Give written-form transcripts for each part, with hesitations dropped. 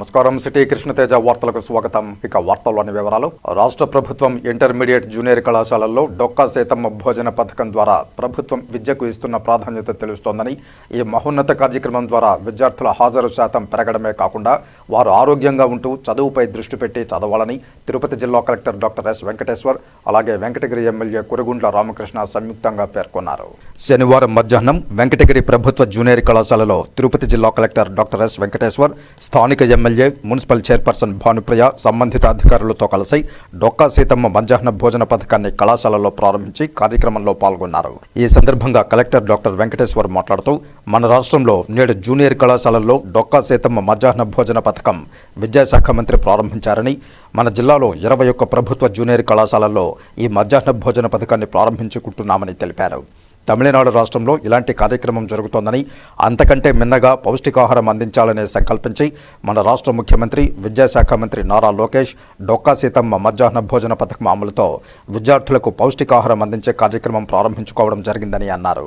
నమస్కారం. సిటీ కృష్ణతేజ వార్తలకు స్వాగతం. ఇక వార్తల్లోని వివరాలు. రాష్ట్ర ప్రభుత్వం ఇంటర్మీడియట్ జూనియర్ కళాశాలల్లో డొక్కా సీతమ్మ భోజన పథకం ద్వారా ప్రభుత్వం విద్యకు ఇస్తున్న ప్రాధాన్యత తెలుస్తోందని, ఈ మహోన్నత కార్యక్రమం ద్వారా విద్యార్థుల హాజరు శాతం పెరగడమే కాకుండా వారు ఆరోగ్యంగా ఉంటూ చదువుపై దృష్టి పెట్టి చదవాలని తిరుపతి జిల్లా కలెక్టర్ డాక్టర్ ఎస్ వెంకటేశ్వర్, అలాగే వెంకటగిరి ఎమ్మెల్యే కురుగుండ్ల రామకృష్ణ సంయుక్తంగా పేర్కొన్నారు. శనివారం మధ్యాహ్నం వెంకటగిరి ప్రభుత్వ జూనియర్ కళాశాలలో తిరుపతి జిల్లా కలెక్టర్ డాక్టర్ ఎస్ వెంకటేశ్వర్, స్థానిక ఎమ్మెల్యే, మున్సిపల్ చైర్పర్సన్ భానుప్రియ సంబంధిత అధికారులతో కలిసి డొక్కా సీతమ్మ మధ్యాహ్న భోజన పథకాన్ని కళాశాలలో ప్రారంభించి కార్యక్రమంలో పాల్గొన్నారు. ఈ సందర్భంగా కలెక్టర్ డాక్టర్ వెంకటేశ్వర్ మాట్లాడుతూ, మన రాష్ట్రంలో నేడు జూనియర్ కళాశాలల్లో డొక్కా సీతమ్మ మధ్యాహ్న భోజన పథకం విద్యాశాఖ మంత్రి ప్రారంభించారని, మన జిల్లాలో 21 ప్రభుత్వ జూనియర్ కళాశాలల్లో ఈ మధ్యాహ్న భోజన పథకాన్ని ప్రారంభించుకుంటున్నామని తెలిపారు. తమిళనాడు రాష్ట్రంలో ఇలాంటి కార్యక్రమం జరుగుతోందని, అంతకంటే మిన్నగా పౌష్టికాహారం అందించాలని సంకల్పించి మన రాష్ట్ర ముఖ్యమంత్రి, విద్యాశాఖ మంత్రి నారా లోకేష్ డొక్కా సీతమ్మ మధ్యాహ్న భోజన పథకం అమలుతో విద్యార్థులకు పౌష్టికాహారం అందించే కార్యక్రమం ప్రారంభించుకోవడం జరిగిందని అన్నారు.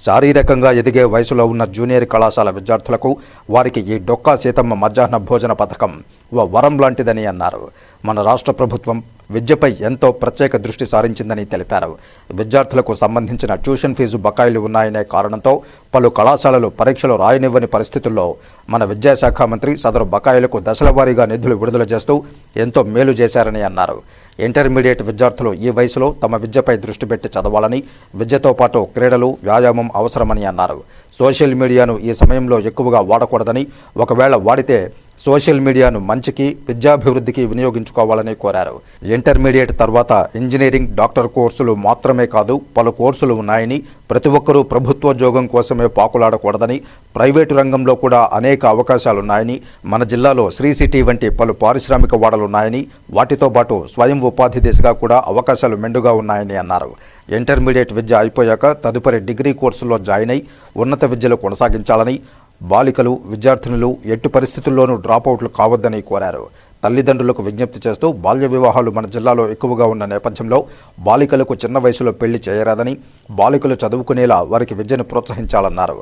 శారీరకంగా ఎదిగే వయసులో ఉన్న జూనియర్ కళాశాల విద్యార్థులకు వారికి ఈ డొక్కా సీతమ్మ మధ్యాహ్న భోజన పథకం ఓ వరం లాంటిదని అన్నారు. మన రాష్ట్ర ప్రభుత్వం విద్యపై ఎంతో ప్రత్యేక దృష్టి సారించిందని తెలిపారు. విద్యార్థులకు సంబంధించిన ట్యూషన్ ఫీజు బకాయిలు ఉన్నాయనే కారణంతో పలు కళాశాలలు పరీక్షలు రాయనివ్వని పరిస్థితుల్లో మన విద్యాశాఖ మంత్రి సదరు బకాయిలకు దశలవారీగా నిధులు విడుదల చేస్తూ ఎంతో మేలు చేశారని అన్నారు. ఇంటర్మీడియట్ విద్యార్థులు ఈ వయసులో తమ విద్యపై దృష్టి పెట్టి చదవాలని, విద్యతో పాటు క్రీడలు, వ్యాయామం అవసరమని అన్నారు. సోషల్ మీడియాను ఈ సమయంలో ఎక్కువగా వాడకూడదని, ఒకవేళ వాడితే సోషల్ మీడియాను మంచికి, విద్యాభివృద్ధికి వినియోగించుకోవాలని కోరారు. ఇంటర్మీడియట్ తర్వాత ఇంజనీరింగ్, డాక్టర్ కోర్సులు మాత్రమే కాదు, పలు కోర్సులు ఉన్నాయని, ప్రతి ఒక్కరూ ప్రభుత్వోద్యోగం కోసమే పాకులాడకూడదని, ప్రైవేటు రంగంలో కూడా అనేక అవకాశాలున్నాయని, మన జిల్లాలో శ్రీ సిటీ వంటి పలు పారిశ్రామిక వాడలున్నాయని, వాటితో పాటు స్వయం ఉపాధి దిశగా కూడా అవకాశాలు మెండుగా ఉన్నాయని అన్నారు. ఇంటర్మీడియట్ విద్య అయిపోయాక తదుపరి డిగ్రీ కోర్సుల్లో జాయిన్ అయి ఉన్నత విద్యలు కొనసాగించాలని, బాలికలు, విద్యార్థినులు ఎట్టి పరిస్థితుల్లోనూ డ్రాపౌట్లు కావద్దని కోరారు. తల్లిదండ్రులకు విజ్ఞప్తి చేస్తూ, బాల్య వివాహాలు మన జిల్లాలో ఎక్కువగా ఉన్న నేపథ్యంలో బాలికలకు చిన్న వయసులో పెళ్లి చేయరాదని, బాలికలు చదువుకునేలా వారికి విద్యను ప్రోత్సహించాలన్నారు.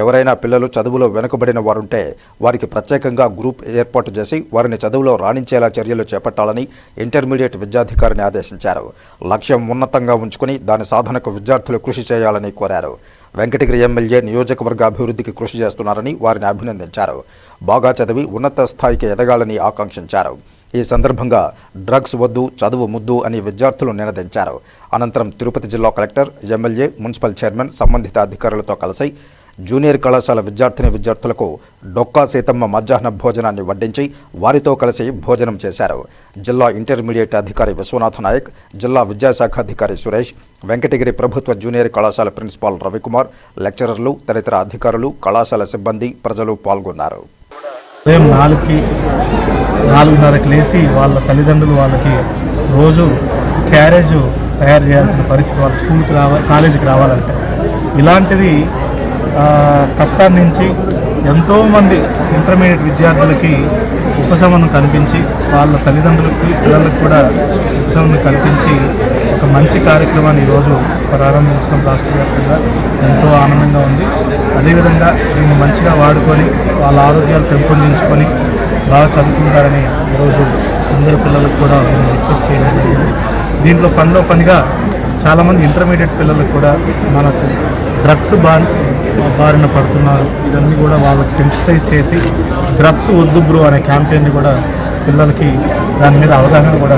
ఎవరైనా పిల్లలు చదువులో వెనుకబడిన వారుంటే వారికి ప్రత్యేకంగా గ్రూప్ ఏర్పాటు చేసి వారిని చదువులో రాణించేలా చర్యలు చేపట్టాలని ఇంటర్మీడియట్ విద్యాధికారిని ఆదేశించారు. లక్ష్యం ఉన్నతంగా ఉంచుకుని దాని సాధనకు విద్యార్థులు కృషి చేయాలని కోరారు. వెంకటగిరి ఎమ్మెల్యే నియోజకవర్గ అభివృద్ధికి కృషి చేస్తున్నారని వారిని అభినందించారు. బాగా చదివి ఉన్నత స్థాయికి ఎదగాలని ఆకాంక్షించారు. ఈ సందర్భంగా డ్రగ్స్ వద్దు, చదువు ముద్దు అని విద్యార్థులు నినదించారు. అనంతరం తిరుపతి జిల్లా కలెక్టర్, ఎమ్మెల్యే, మున్సిపల్ చైర్మన్ సంబంధిత అధికారులతో కలిసి జూనియర్ కళాశాల విద్యార్థులకు డొక్కా సీతమ్మ మధ్యాహ్న భోజనాన్ని వడ్డించి వారితో కలిసి భోజనం చేశారు. జిల్లా ఇంటర్మీడియట్ అధికారి విశ్వనాథ నాయక్, జిల్లా విద్యాశాఖ అధికారి సురేష్, వెంకటగిరి ప్రభుత్వ జూనియర్ కళాశాల ప్రిన్సిపాల్ రవికుమార్, లెక్చరర్లు, తదితర అధికారులు, కళాశాల సిబ్బంది, ప్రజలు పాల్గొన్నారు. ఉదయం 4:30కి లేచి వాళ్ళ తల్లిదండ్రులు వాళ్ళకి రోజు క్యారేజ్ తయారు చేయాల్సిన పరిస్థితి, వాళ్ళు స్కూల్కి కాలేజీకి రావాలంటే ఇలాంటిది కష్టాన్ని నుంచి ఎంతోమంది ఇంటర్మీడియట్ విద్యార్థులకి ఉపశమనం కల్పించి, వాళ్ళ తల్లిదండ్రులకి, పిల్లలకు కూడా ఉపశమనం కల్పించి ఒక మంచి కార్యక్రమాన్ని ఈరోజు ప్రారంభించడం రాష్ట్ర వ్యాప్తంగా ఎంతో ఆనందంగా ఉంది. అదేవిధంగా దీన్ని మంచిగా వాడుకొని వాళ్ళ ఆరోగ్యాలు పెంపొందించుకొని బాగా చదువుకుంటారని ఈరోజు అందరు పిల్లలకు కూడా నేను రిక్వెస్ట్ చేయడం జరిగింది. దీంట్లో పనిగా చాలామంది ఇంటర్మీడియట్ పిల్లలకు కూడా మనకు డ్రగ్స్ బారిన పడుతున్నారు. ఇవన్నీ కూడా వాళ్ళకి సెన్సిటైజ్ చేసి డ్రగ్స్ వద్దు బ్రో అనే క్యాంపెయిన్ని కూడా పిల్లలకి దాని మీద అవగాహన కూడా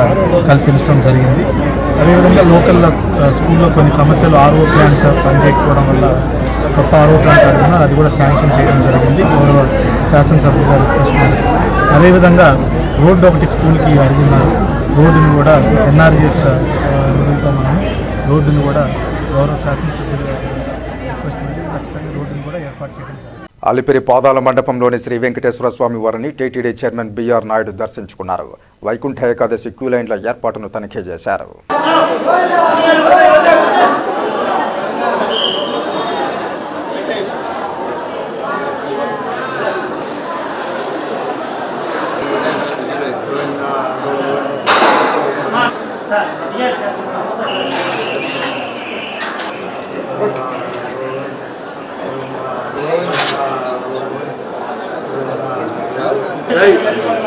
కల్పించడం జరిగింది. అదేవిధంగా లోకల్ స్కూల్లో కొన్ని సమస్యలు ఆర్ఓ ప్లాంట్ పనిచేయకపోవడం వల్ల కొత్త ఆర్ఓ ప్లాంట్ అడిగినా అది కూడా శాంక్షన్ చేయడం జరిగింది గౌరవ శాసనసభ్యుల రిక్వెస్ట్ మేరకు. అదేవిధంగా రోడ్డు ఒకటి స్కూల్కి అడిగినారు, రోడ్డుని కూడా ఎన్ఆర్జీఎస్ రోడ్డుని కూడా గౌరవ శాసనసభ్యుల రిక్వెస్ట్ మేరకు ఖచ్చితంగా రోడ్డుని కూడా ఏర్పాటు చేయడం జరిగింది. అలిపిరి పాదాల మండపంలోని శ్రీ వెంకటేశ్వర స్వామి వారిని టీటీడీ చైర్మన్ బిఆర్ నాయుడు దర్శించుకున్నారు. వైకుంఠ ఏకాదశి క్యూ లైన్ల ఏర్పాటును తనిఖీ చేశారు. Right.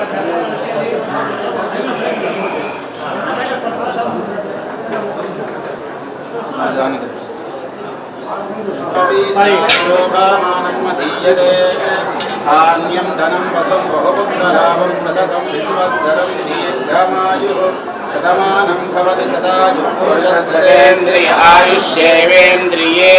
शोभामानं मदीयते धान्यं धनं वसं बहुपुत्रलाभं सततं संवत्सरं दीर्घमायुः शतमानं भवति शतायुः पुरुषस्येन्द्रिय आयुष्येवेन्द्रिये।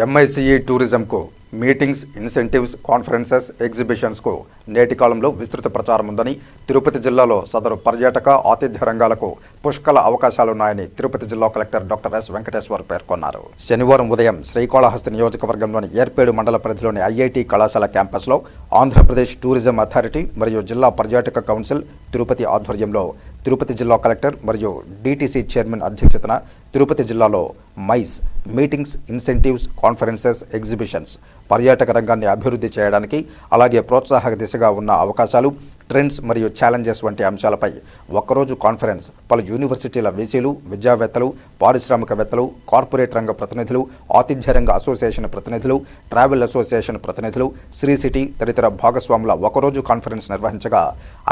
ఎంఐసిఈ టూరిజంకు మీటింగ్స్, ఇన్సెంటివ్స్, కాన్ఫరెన్సెస్, ఎగ్జిబిషన్స్కు నేటి కాలంలో విస్తృత ప్రచారం ఉందని, తిరుపతి జిల్లాలో సదరు పర్యాటక, ఆతిథ్య రంగాలకు పుష్కల అవకాశాలున్నాయని తిరుపతి జిల్లా కలెక్టర్ డాక్టర్ ఎస్ వెంకటేశ్వర్ పేర్కొన్నారు. శనివారం ఉదయం శ్రీకాళహస్తి నియోజకవర్గంలోని ఏర్పేడు మండల పరిధిలోని ఐఐటి కళాశాల క్యాంపస్లో ఆంధ్రప్రదేశ్ టూరిజం అథారిటీ మరియు జిల్లా పర్యాటక కౌన్సిల్ తిరుపతి ఆధ్వర్యంలో తిరుపతి జిల్లా కలెక్టర్ మరియు డిటిసి చైర్మన్ అధ్యక్షతన తిరుపతి జిల్లాలో MICE meetings, incentives, conferences, exhibitions పర్యాటక రంగాన్ని అభివృద్ధి చేయడానికి, అలాగే ప్రోత్సాహక దిశగా ఉన్న అవకాశాలు, ట్రెండ్స్ మరియు ఛాలెంజెస్ వంటి అంశాలపై ఒక్కరోజు కాన్ఫరెన్స్ పలు యూనివర్సిటీల వీసీలు, విద్యావేత్తలు, పారిశ్రామికవేత్తలు, కార్పొరేట్ రంగ ప్రతినిధులు, ఆతిథ్య రంగ అసోసియేషన్ ప్రతినిధులు, ట్రావెల్ అసోసియేషన్ ప్రతినిధులు, శ్రీ సిటీ తదితర భాగస్వాముల ఒకరోజు కాన్ఫరెన్స్ నిర్వహించగా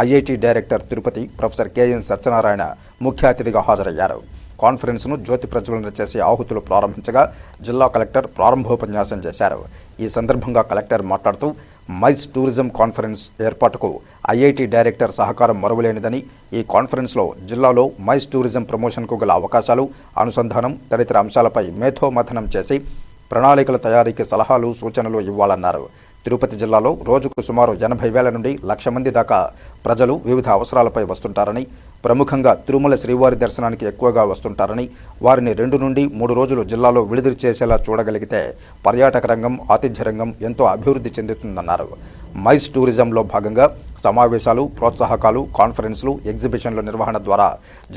IIT director Tirupati professor KN Satyanarayana ముఖ్య అతిథిగా హాజరయ్యారు. కాన్ఫరెన్స్ను జ్యోతి ప్రజ్వలన చేసి ఆహుతులు ప్రారంభించగా జిల్లా కలెక్టర్ ప్రారంభోపన్యాసం చేశారు. ఈ సందర్భంగా కలెక్టర్ మాట్లాడుతూ మైస్ టూరిజం కాన్ఫరెన్స్ ఏర్పాటుకు ఐఐటి డైరెక్టర్ సహకారం మరువలేనిదని, ఈ కాన్ఫరెన్స్లో జిల్లాలో మైస్ టూరిజం ప్రమోషన్కు గల అవకాశాలు, అనుసంధానం తదితర అంశాలపై మేధోమథనం చేసి ప్రణాళికల తయారీకి సలహాలు, సూచనలు ఇవ్వాలన్నారు. తిరుపతి జిల్లాలో రోజుకు సుమారు 80,000 నుండి 1,00,000 మంది దాకా ప్రజలు వివిధ అవసరాలపై వస్తుంటారని, ప్రముఖంగా తిరుమల శ్రీవారి దర్శనానికి ఎక్కువగా వస్తుంటారని, వారిని 2 నుండి 3 రోజులు జిల్లాలో విడుదల చేసేలా చూడగలిగితే పర్యాటక రంగం, ఆతిథ్య రంగం ఎంతో అభివృద్ధి చెందుతుందన్నారు. మైస్ టూరిజంలో భాగంగా సమావేశాలు, ప్రోత్సాహకాలు, కాన్ఫరెన్స్లు, ఎగ్జిబిషన్ల నిర్వహణ ద్వారా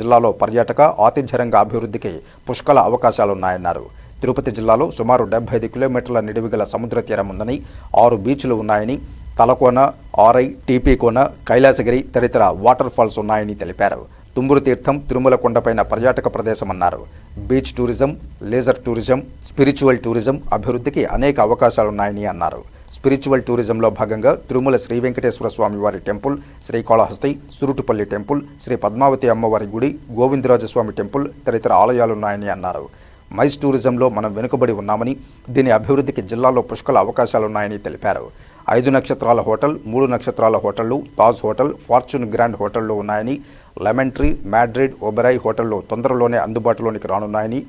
జిల్లాలో పర్యాటక, ఆతిథ్య రంగ అభివృద్ధికి పుష్కల అవకాశాలున్నాయన్నారు. తిరుపతి జిల్లాలో సుమారు 75 కిలోమీటర్ల నిడివిగల సముద్ర తీరం ఉందని, 6 బీచ్లు ఉన్నాయని, తలకోన, ఆర్ఐ, టీపీ కోన, కైలాసగిరి తదితర వాటర్ ఫాల్స్ ఉన్నాయని తెలిపారు. తుమ్మురు తీర్థం, తిరుమల కొండపైన పర్యాటక ప్రదేశమన్నారు. Beach tourism, leisure tourism, spiritual tourism అభివృద్ధికి అనేక అవకాశాలున్నాయని అన్నారు. స్పిరిచువల్ టూరిజంలో భాగంగా తిరుమల శ్రీ వెంకటేశ్వర స్వామి వారి టెంపుల్, శ్రీకాళహస్తి, సురుటుపల్లి టెంపుల్, శ్రీ పద్మావతి అమ్మవారి గుడి, గోవిందరాజస్వామి టెంపుల్ తదితర ఆలయాలున్నాయని అన్నారు. మైస్ టూరిజంలో మనం వెనుకబడి ఉన్నామని, దీని అభివృద్ధికి జిల్లాలో పుష్కల అవకాశాలున్నాయని తెలిపారు. 5 నక్షత్రాల హోటల్, 3 నక్షత్రాల హోటళ్లు, తాజ్ హోటల్, ఫార్చ్యూన్ గ్రాండ్ హోటళ్లు ఉన్నాయని, లెమన్ ట్రీ, మ్యాడ్రిడ్, ఒబెరాయ్ హోటళ్లు తొందరలోనే అందుబాటులోనికి రానున్నాయని,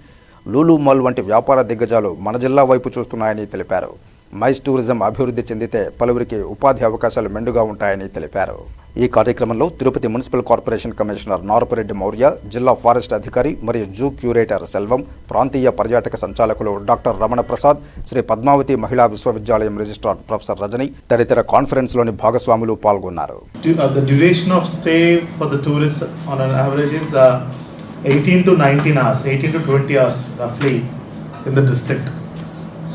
లూలు మాల్ వంటి వ్యాపార దిగ్గజాలు మన జిల్లా వైపు చూస్తున్నాయని తెలిపారు. మైస్ టూరిజం అభివృద్ధి చెందితే పలువురికి ఉపాధి అవకాశాలు మెండుగా ఉంటాయని తెలిపారు. ఈ కార్యక్రమంలో Tirupati municipal corporation commissioner Narapureddy Maurya, జిల్లా ఫారెస్ట్ అధికారి మరియు జూ క్యూరేటర్ సెల్వం, ప్రాంతీయ పర్యాటక సంచాలకులు డాక్టర్ రమణ ప్రసాద్, శ్రీ పద్మావతి మహిళా విశ్వవిద్యాలయం రిజిస్ట్రార్ ప్రొఫెసర్ రజని తదితర కాన్ఫరెన్స్లోని భాగస్వాములు పాల్గొన్నారు. The duration of stay for the tourists on an average is 18 to 19 hours, 18 to 20 hours roughly in the district.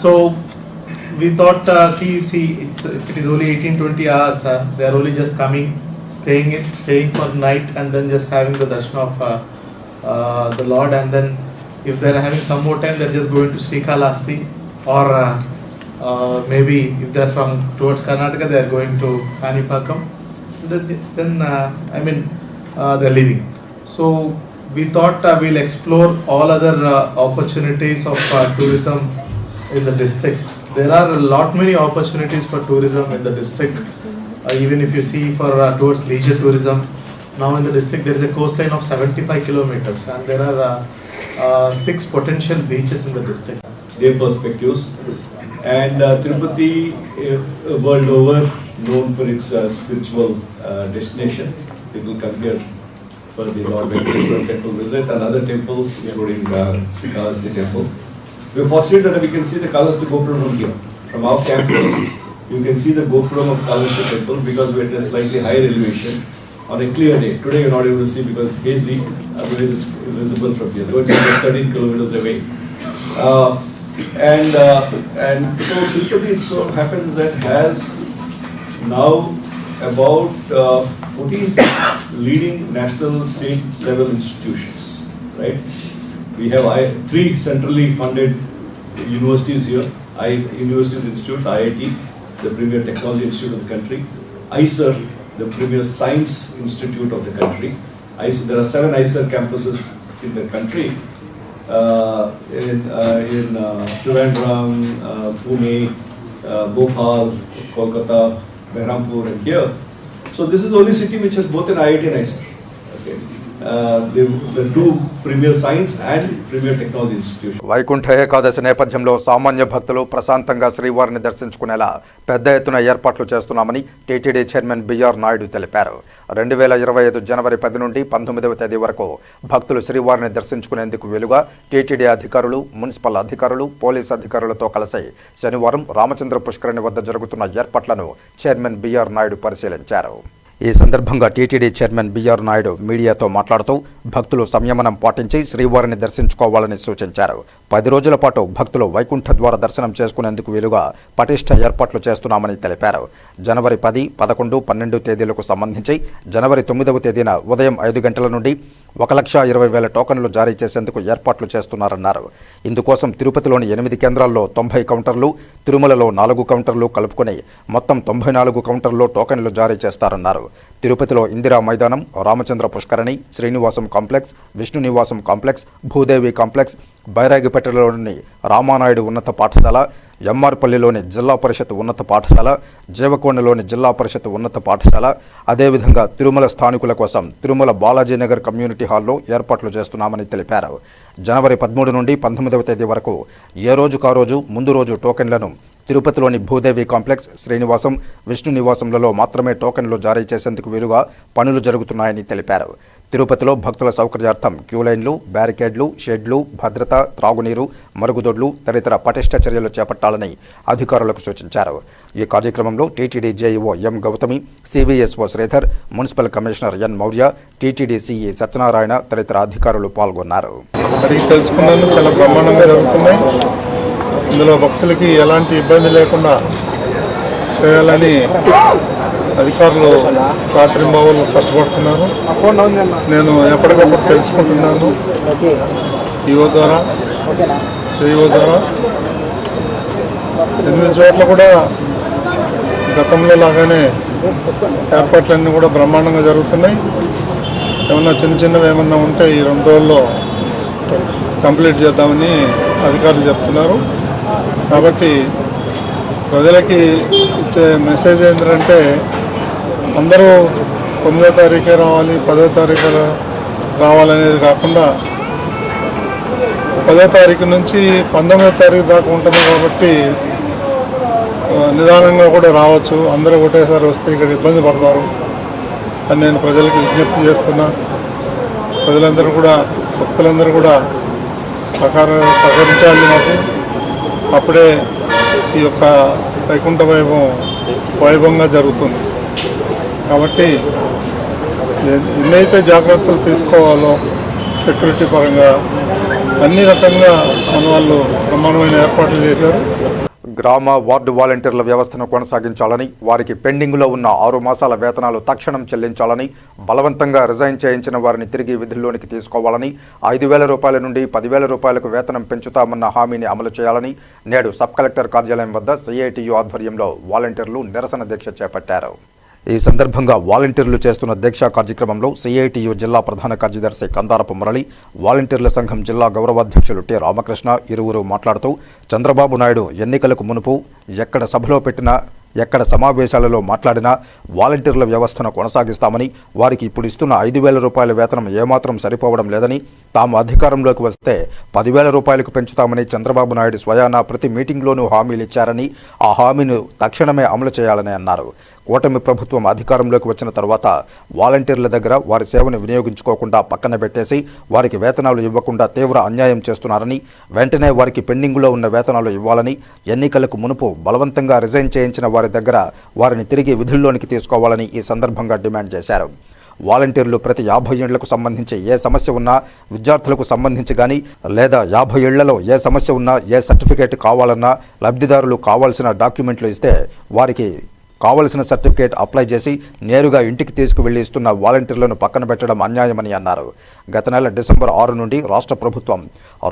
So we thought, if it is only 18-20 hours, they are only just coming, staying for night and then just having the darshan of the Lord, and then if they are having some more time, they are just going to Srikalahasti, or maybe if they are from towards Karnataka, they are going to Kanipakam. Then they are leaving. So we thought we'll explore all other opportunities of tourism in the district. There are many opportunities for tourism in the district. Even if you see for towards leisure tourism, now in the district there is a coastline of 75 kilometers, and there are 6 potential beaches in the district. Their perspectives, and Tirupati, world over, known for its spiritual destination. People come here for the Lord Venkateshwar temple visit and other temples, including Srikalahasti temple. We are fortunate that we can see the Kalahasti Gopuram from here. From our campus, you can see the Gopuram of Kalahasti temple because we are at a slightly higher elevation on a clear day. Today you are not able to see because it's hazy, otherwise it's visible from here. Though it's about 13 kilometers away. And so Tirupati, it so happens that has now about 14 leading national state level institutions, right? We have three centrally funded universities here. Universities institutes, IIT, the premier technology institute of the country, IISER, the premier science institute of the country. There are 7 IISER campuses in the country, in Trivandrum, Pune, Bhopal, Kolkata, Behrampur, and here. So this is the only city which has both an IIT and IISER. Okay. The two premier science and premier technology institutions. Vaikuntha Ekadashi నేపథ్యంలో సామాన్య భక్తులు ప్రశాంతంగా శ్రీవారిని దర్శించుకునేలా పెద్ద ఎత్తున ఏర్పాట్లు చేస్తున్నామని TTD chairman BR Naidu తెలిపారు. 2025 జనవరి 10 నుండి 19వ తేదీ వరకు భక్తులు శ్రీవారిని దర్శించుకునేందుకు వీలుగా టీటీడీ అధికారులు, మున్సిపల్ అధికారులు, పోలీస్ అధికారులతో కలిసి శనివారం రామచంద్ర పుష్కరిణి వద్ద జరుగుతున్న ఏర్పాట్లను చైర్మన్ బిఆర్ నాయుడు పరిశీలించారు. ఈ సందర్భంగా టీటీడీ చైర్మన్ బిఆర్ నాయుడు మీడియాతో మాట్లాడుతూ భక్తులు సంయమనం పాటించి శ్రీవారిని దర్శించుకోవాలని సూచించారు. 10 రోజుల పాటు భక్తులు వైకుంఠ ద్వార దర్శనం చేసుకునేందుకు వీలుగా పటిష్ట ఏర్పాట్లు చేస్తున్నామని తెలిపారు. జనవరి 10, 11, 12 తేదీలకు సంబంధించి జనవరి 9వ తేదీన ఉదయం 5 గంటల నుండి 1,20,000 టోకన్లు జారీ చేసేందుకు ఏర్పాట్లు చేస్తున్నారన్నారు. ఇందుకోసం తిరుపతిలోని 8 కేంద్రాల్లో 90 కౌంటర్లు, తిరుమలలో 4 కౌంటర్లు కలుపుకొని మొత్తం 94 కౌంటర్లో టోకన్లు జారీ చేస్తారన్నారు. తిరుపతిలో ఇందిరా మైదానం, రామచంద్ర పుష్కరిణి, శ్రీనివాసం కాంప్లెక్స్, విష్ణు నివాసం కాంప్లెక్స్, భూదేవి కాంప్లెక్స్, బైరాగిపేటలోని రామానాయుడు ఉన్నత పాఠశాల, ఎమ్మార్పల్లిలోని జిల్లా పరిషత్ ఉన్నత పాఠశాల, జీవకోణలోని జిల్లా పరిషత్ ఉన్నత పాఠశాల, అదేవిధంగా తిరుమల స్థానికుల కోసం తిరుమల బాలాజీనగర్ కమ్యూనిటీ హాల్లో ఏర్పాట్లు చేస్తున్నామని తెలిపారు. జనవరి 13 నుండి 19వ తేదీ వరకు ఏ రోజుకా రోజు ముందు రోజు టోకెన్లను తిరుపతిలోని భూదేవి కాంప్లెక్స్, శ్రీనివాసం, విష్ణు నివాసంలలో మాత్రమే టోకెన్లు జారీ చేసేందుకు వీలుగా పనులు జరుగుతున్నాయని తెలిపారు. తిరుపతిలో భక్తుల సౌకర్యార్థం క్యూలైన్లు, బ్యారికేడ్లు, షెడ్లు, భద్రత, త్రాగునీరు, మరుగుదొడ్లు తదితర పటిష్ట చర్యలు చేపట్టాలని అధికారులకు సూచించారు. ఈ కార్యక్రమంలో TTD JEO M Gautami, CVSO Sridhar, municipal commissioner N Maurya, TTD CE Satyanarayana తదితర అధికారులు పాల్గొన్నారు. చాలా బ్రహ్మాండంగా జరుగుతున్నాయి. ఇందులో భక్తులకి ఎలాంటి ఇబ్బంది లేకుండా చేయాలని అధికారులు రాత్రింబవళ్ళు కష్టపడుతున్నారు. నేను ఎప్పటికప్పుడు తెలుసుకుంటున్నాను ఈఓ ద్వారా. 8 చోట్ల కూడా గతంలో లాగానే ఏర్పాట్లన్నీ కూడా బ్రహ్మాండంగా జరుగుతున్నాయి. ఏమన్నా చిన్నవి ఏమన్నా ఉంటే ఈ 2 రోజుల్లో కంప్లీట్ చేద్దామని అధికారులు చెప్తున్నారు. కాబట్టి ప్రజలకి ఇచ్చే మెసేజ్ ఏంటంటే అందరూ 9వ తారీఖే రావాలి, 10వ తారీఖు రావాలనేది కాకుండా 10వ తారీఖు నుంచి 19వ తారీఖు దాకా ఉంటుంది. కాబట్టి నిదానంగా కూడా రావచ్చు. అందరూ ఒకటేసారి వస్తే ఇక్కడ ఇబ్బంది పడతారు అని నేను ప్రజలకు విజ్ఞప్తి చేస్తున్నా. ప్రజలందరూ కూడా, భక్తులందరూ కూడా సహకరించాలి మాకు. అప్పుడే ఈ యొక్క వైకుంఠ వైభవంగా జరుగుతుంది. కాబట్టి ఎన్నైతే జాగ్రత్తలు తీసుకోవాలో సెక్యూరిటీ పరంగా అన్ని రకంగా మన వాళ్ళు బ్రహ్మాండమైన ఏర్పాట్లు చేశారు. గ్రామ వార్డు వాలంటీర్ల వ్యవస్థను కొనసాగించాలని, వారికి పెండింగ్లో ఉన్న 6 మాసాల వేతనాలు తక్షణం చెల్లించాలని, బలవంతంగా రిజైన్ చేయించిన వారిని తిరిగి విధుల్లోనికి తీసుకోవాలని, 5,000 రూపాయల నుండి 10,000 రూపాయలకు వేతనం పెంచుతామన్న హామీని అమలు చేయాలని నేడు సబ్ కలెక్టర్ కార్యాలయం వద్ద సిఐటియు ఆధ్వర్యంలో వాలంటీర్లు నిరసన దీక్ష చేపట్టారు. ఈ సందర్భంగా వాలంటీర్లు చేస్తున్న దీక్షా కార్యక్రమంలో సిఐటియు జిల్లా ప్రధాన కార్యదర్శి కందారపు మురళి, వాలంటీర్ల సంఘం జిల్లా గౌరవాధ్యక్షులు టి రామకృష్ణ ఇరువురు మాట్లాడుతూ చంద్రబాబు నాయుడు ఎన్నికలకు మునుపు ఎక్కడ సభలో పెట్టినా, ఎక్కడ సమావేశాలలో మాట్లాడినా వాలంటీర్ల వ్యవస్థను కొనసాగిస్తామని, వారికి ఇప్పుడు ఇస్తున్న 5,000 రూపాయల వేతనం ఏమాత్రం సరిపోవడం లేదని, తాము అధికారంలోకి వస్తే 10,000 రూపాయలకు పెంచుతామని చంద్రబాబు నాయుడు స్వయానా ప్రతి మీటింగ్లోనూ హామీలు ఇచ్చారని, ఆ హామీని తక్షణమే అమలు చేయాలని అన్నారు. కూటమి ప్రభుత్వం అధికారంలోకి వచ్చిన తర్వాత వాలంటీర్ల దగ్గర వారి సేవను వినియోగించుకోకుండా పక్కన పెట్టేసి వారికి వేతనాలు ఇవ్వకుండా తీవ్ర అన్యాయం చేస్తున్నారని, వెంటనే వారికి పెండింగులో ఉన్న వేతనాలు ఇవ్వాలని, ఎన్నికలకు మునుపు బలవంతంగా రిజైన్ చేయించిన వారి దగ్గర వారిని తిరిగి విధుల్లోనికి తీసుకోవాలని ఈ సందర్భంగా డిమాండ్ చేశారు. వాలంటీర్లు ప్రతి 50 ఏళ్లకు సంబంధించి ఏ సమస్య ఉన్నా, విద్యార్థులకు సంబంధించి కానీ, లేదా 50 ఏళ్లలో ఏ సమస్య ఉన్నా, ఏ సర్టిఫికేట్ కావాలన్నా లబ్ధిదారులు కావాల్సిన డాక్యుమెంట్లు ఇస్తే వారికి కావలసిన సర్టిఫికేట్ అప్లై చేసి నేరుగా ఇంటికి తీసుకువెళ్లి ఇస్తున్న వాలంటీర్లను పక్కన పెట్టడం అన్యాయమని అన్నారు. గత నెల డిసెంబర్ 6 నుండి రాష్ట్ర ప్రభుత్వం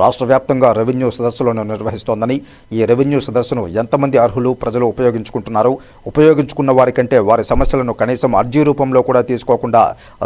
రాష్ట్ర వ్యాప్తంగా రెవెన్యూ సదస్సులను నిర్వహిస్తోందని, ఈ రెవెన్యూ సదస్సును ఎంతమంది అర్హులు ప్రజలు ఉపయోగించుకుంటున్నారు, ఉపయోగించుకున్న వారికంటే వారి సమస్యలను కనీసం అర్జీ రూపంలో కూడా తీసుకోకుండా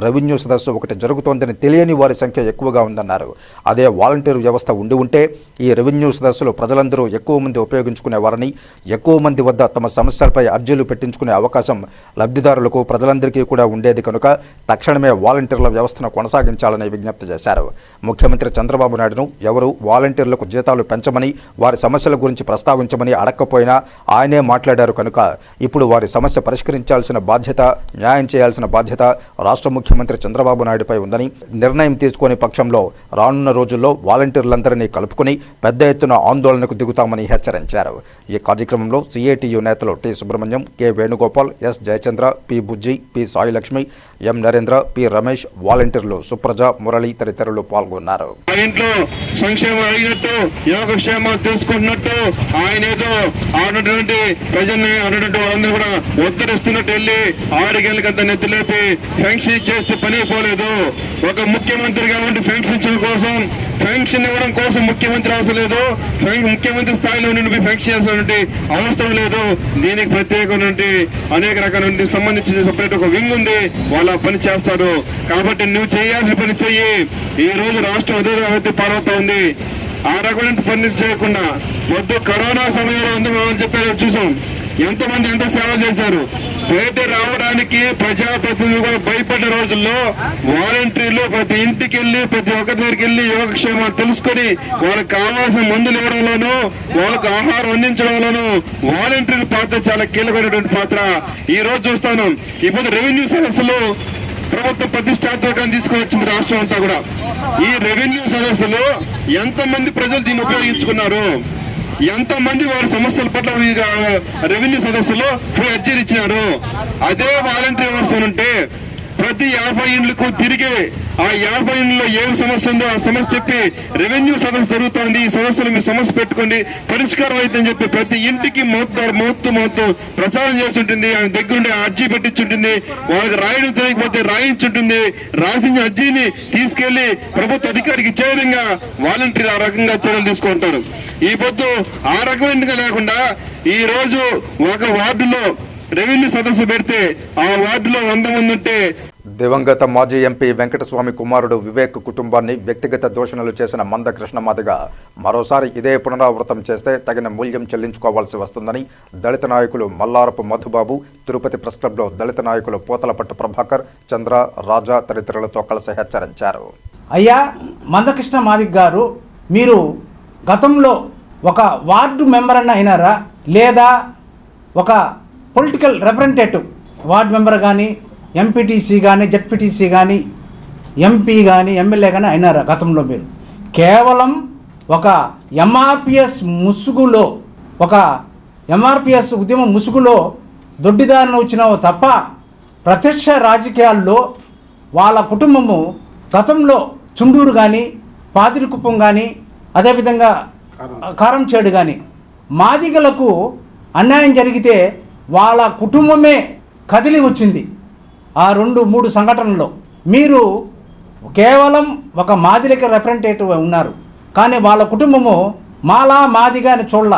రెవెన్యూ సదస్సు ఒకటి జరుగుతోందని తెలియని వారి సంఖ్య ఎక్కువగా ఉందన్నారు. అదే వాలంటీర్ వ్యవస్థ ఉంటే ఈ రెవెన్యూ సదస్సులు ప్రజలందరూ ఎక్కువ మంది ఉపయోగించుకునేవారని, ఎక్కువ మంది వద్ద తమ సమస్యలపై అర్జీలు పెట్టించుకునే అవకాశం లబ్ధిదారులకు ప్రజలందరికీ కూడా ఉండేది కనుక తక్షణమే వాలంటీర్ల వ్యవస్థను కొనసాగించాలని విజ్ఞప్తి చేశారు. ముఖ్యమంత్రి చంద్రబాబు నాయుడును ఎవరు వాలంటీర్లకు జీతాలు పెంచమని, వారి సమస్యల గురించి ప్రస్తావించమని అడగకపోయినా ఆయనే మాట్లాడారు కనుక ఇప్పుడు వారి సమస్య పరిష్కరించాల్సిన బాధ్యత, న్యాయం చేయాల్సిన బాధ్యత రాష్ట్ర ముఖ్యమంత్రి చంద్రబాబు నాయుడుపై ఉందని, నిర్ణయం తీసుకునే పక్షంలో రానున్న రోజుల్లో వాలంటీర్లందరినీ కలుపుకుని పెద్ద ఎత్తున ఆందోళనకు దిగుతామని హెచ్చరించారు. ఈ కార్యక్రమంలో సిఐటియు నేతలు T Subrahmanyam, K Venugopal, S Jayachandra, P Bujji, P Sailakshmi, M Narendra, P Ramesh, వాలంటీర్లు సుప్రజ, మురళి తదితరులు పాల్గొన్నారు. ఇంట్లో సంక్షేమం అడిగినట్టు యోగక్షేమాలు తెలుసుకుంటున్నట్టు ఆయన ఏదో ఆడినటువంటి ప్రజల్ని ఆడినట్టు వాళ్ళందరూ కూడా ఉద్ధరిస్తున్నట్టు వెళ్ళి 6 గంటలకంతా నెత్తిలేపి ఫెన్షన్ ఇచ్చేస్తే పని అయిపోలేదు. ఒక ముఖ్యమంత్రిగా ఉండి ఫెన్షన్ ఇచ్చడం కోసం, ఫెన్షన్ ఇవ్వడం కోసం ముఖ్యమంత్రి అవసరం లేదు. ముఖ్యమంత్రి స్థాయిలో నుండి ఫెన్షన్ చేయాల్సినటువంటి అవసరం లేదు. దీనికి ప్రత్యేకమైనటువంటి అనేక రకాల సంబంధించిన సపరేట్ ఒక వింగ్ ఉంది, వాళ్ళ పని చేస్తారు. కాబట్టి నువ్వు చేయాల్సిన పని చెయ్యి. ఈ రోజు రాష్ట్రం అదే పాలవుతా ఉంది. ఆ రకమైన పని చేయకుండా పొద్దు కరోనా సమయంలో అందరూ చెప్పారు, చూసాం ఎంతమంది ఎంత సేవ చేశారు. బయట రావడానికి ప్రజాప్రతినిధులు కూడా భయపడ్డ రోజుల్లో వాలంటీర్లు ప్రతి ఇంటికి వెళ్లి, ప్రతి ఒక్కరి దగ్గరికి వెళ్లి యోగక్షేమాలు తెలుసుకుని వాళ్ళకి కావాల్సిన మందులు ఇవ్వడంలోనూ, వాళ్ళకు ఆహారం అందించడంలోనూ వాలంటీర్ల పాత్ర చాలా కీలకమైనటువంటి పాత్ర. ఈ రోజు చూస్తాను, ఇప్పుడు రెవెన్యూ సదస్సులు ప్రభుత్వం ప్రతిష్టాత్మకంగా తీసుకుని వచ్చింది రాష్ట్రం అంతా కూడా. ఈ రెవెన్యూ సదస్సులో ఎంతమంది ప్రజలు దీన్ని ఉపయోగించుకున్నారు, ఎంతమంది వారి సమస్యల పట్ల రెవెన్యూ సదస్సులో అర్జీలు ఇచ్చినారు. అదే వాలంటీర్ వ్యవస్థ ఉంటే ప్రతి 50 ఇండ్లకు తిరిగి ఆ 50 ఇండ్లలో ఏం సమస్య ఉందో ఆ సమస్య చెప్పి రెవెన్యూ సదస్సు జరుగుతోంది, ఈ సమస్యలు మీ సమస్య పెట్టుకోండి, పరిష్కారం అవుతుందని చెప్పి ప్రతి ఇంటికి మౌత్తు ప్రచారం చేస్తుంటుంది. ఆయన దగ్గరుండి అర్జీ పెట్టించుంటుంది. వాళ్ళకి రాయడం తెలియకపోతే రాయించుంటుంది. రాసిన అర్జీని తీసుకెళ్లి ప్రభుత్వ అధికారికి ఇచ్చే విధంగా వాలంటీర్ ఆ రకంగా చర్యలు తీసుకుంటారు. ఈ పొద్దు ఆ రకమైనగా లేకుండా ఈ రోజు ఒక వార్డులో రెవెన్యూ సదస్సు పెడితే ఆ వార్డులో 100 మంది ఉంటే దివంగత మాజీ ఎంపీ వెంకటస్వామి కుమారుడు వివేక్ కుటుంబాన్ని వ్యక్తిగత దూషణలు చేసిన మందకృష్ణ మాదిగ మరోసారి ఇదే పునరావృతం చేస్తే తగిన మూల్యం చెల్లించుకోవాల్సి వస్తుందని దళిత నాయకులు మల్లారపు మధుబాబు, తిరుపతి ప్రెస్ క్లబ్లో దళిత నాయకులు పోతలపట్టు ప్రభాకర్, చంద్ర, రాజా తదితరులతో కలిసి హెచ్చరించారు. అయ్యా మందకృష్ణ మాదిగ గారు, మీరు గతంలో ఒక వార్డు మెంబర్ అన్న అయినారా, లేదా ఒక పొలిటికల్ రిప్రజెంటేటివ్ వార్డు మెంబర్ కానీ, ఎంపీటీసీ కానీ, జెడ్పీటీసీ కానీ, ఎంపీ కానీ, ఎమ్మెల్యే కానీ అయినారా గతంలో? మీరు కేవలం ఒక ఎంఆర్పిఎస్ ముసుగులో, ఒక ఎంఆర్పిఎస్ ఉద్యమం ముసుగులో దొడ్డిదారిన వచ్చినావు తప్ప ప్రత్యక్ష రాజకీయాల్లో వాళ్ళ కుటుంబము గతంలో చుండూరు కానీ, పాదిరికుప్పం కానీ, అదేవిధంగా కారంచేడు కానీ మాదిగలకు అన్యాయం జరిగితే వాళ్ళ కుటుంబమే కదిలి వచ్చింది. ఆ 2-3 సంఘటనల్లో మీరు కేవలం ఒక మాదిగకి రిప్రజెంటేటివ్ ఉన్నారు, కానీ వాళ్ళ కుటుంబము మాలా మాదిగా అని చూడాల.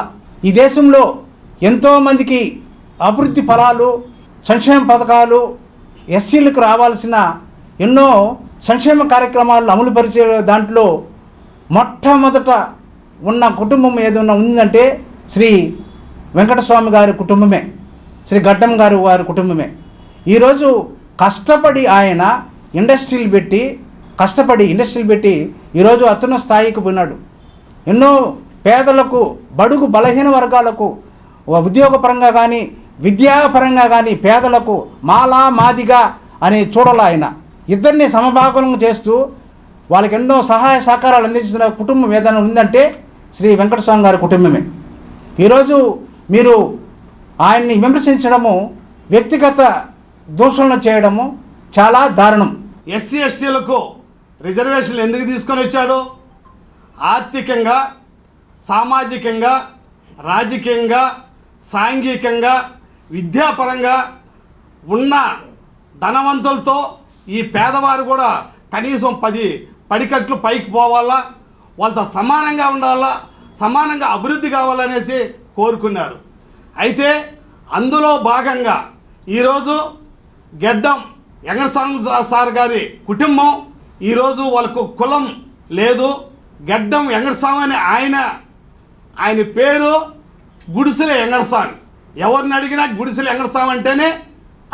ఈ దేశంలో ఎంతోమందికి అభివృద్ధి ఫలాలు, సంక్షేమ పథకాలు, ఎస్సీలకు రావాల్సిన ఎన్నో సంక్షేమ కార్యక్రమాలు అమలు పరిచే దాంట్లో మొట్టమొదట ఉన్న కుటుంబం ఏదైనా ఉందంటే శ్రీ వెంకటస్వామి గారి కుటుంబమే, శ్రీ గడ్డం గారి కుటుంబమే. ఈరోజు కష్టపడి ఆయన ఇండస్ట్రీలు పెట్టి ఈరోజు అత్యున్న స్థాయికి పోయినాడు. ఎన్నో పేదలకు, బడుగు బలహీన వర్గాలకు ఉద్యోగపరంగా కానీ, విద్యాపరంగా కానీ పేదలకు మాలా మాదిగా అని చూడాలి. ఆయన ఇద్దరిని సమభాగం చేస్తూ వాళ్ళకి ఎన్నో సహాయ సహకారాలు అందించిన కుటుంబం ఏదైనా ఉందంటే శ్రీ వెంకటస్వామి గారి కుటుంబమే. ఈరోజు మీరు ఆయన్ని విమర్శించడము, వ్యక్తిగత దూషణలు చేయడము చాలా దారుణం. ఎస్సీ ఎస్టీలకు రిజర్వేషన్లు ఎందుకు తీసుకొని వచ్చాడు? ఆర్థికంగా, సామాజికంగా, రాజకీయంగా, సాంఘికంగా, విద్యాపరంగా ఉన్న ధనవంతులతో ఈ పేదవారు కూడా కనీసం పడికట్లు పైకి పోవాలా, వాళ్ళతో సమానంగా ఉండాలా, సమానంగా అభివృద్ధి కావాలనేసి కోరుకున్నారు. అయితే అందులో భాగంగా ఈరోజు గెడ్డం వెంకటస్వామి సార్ గారి కుటుంబం ఈరోజు వాళ్ళకు కులం లేదు. గెడ్డం వెంకటస్వామి అని ఆయన పేరు గుడిసెల వెంకటస్వామి. ఎవరిని అడిగినా గుడిసెల వెంకటస్వామి అంటేనే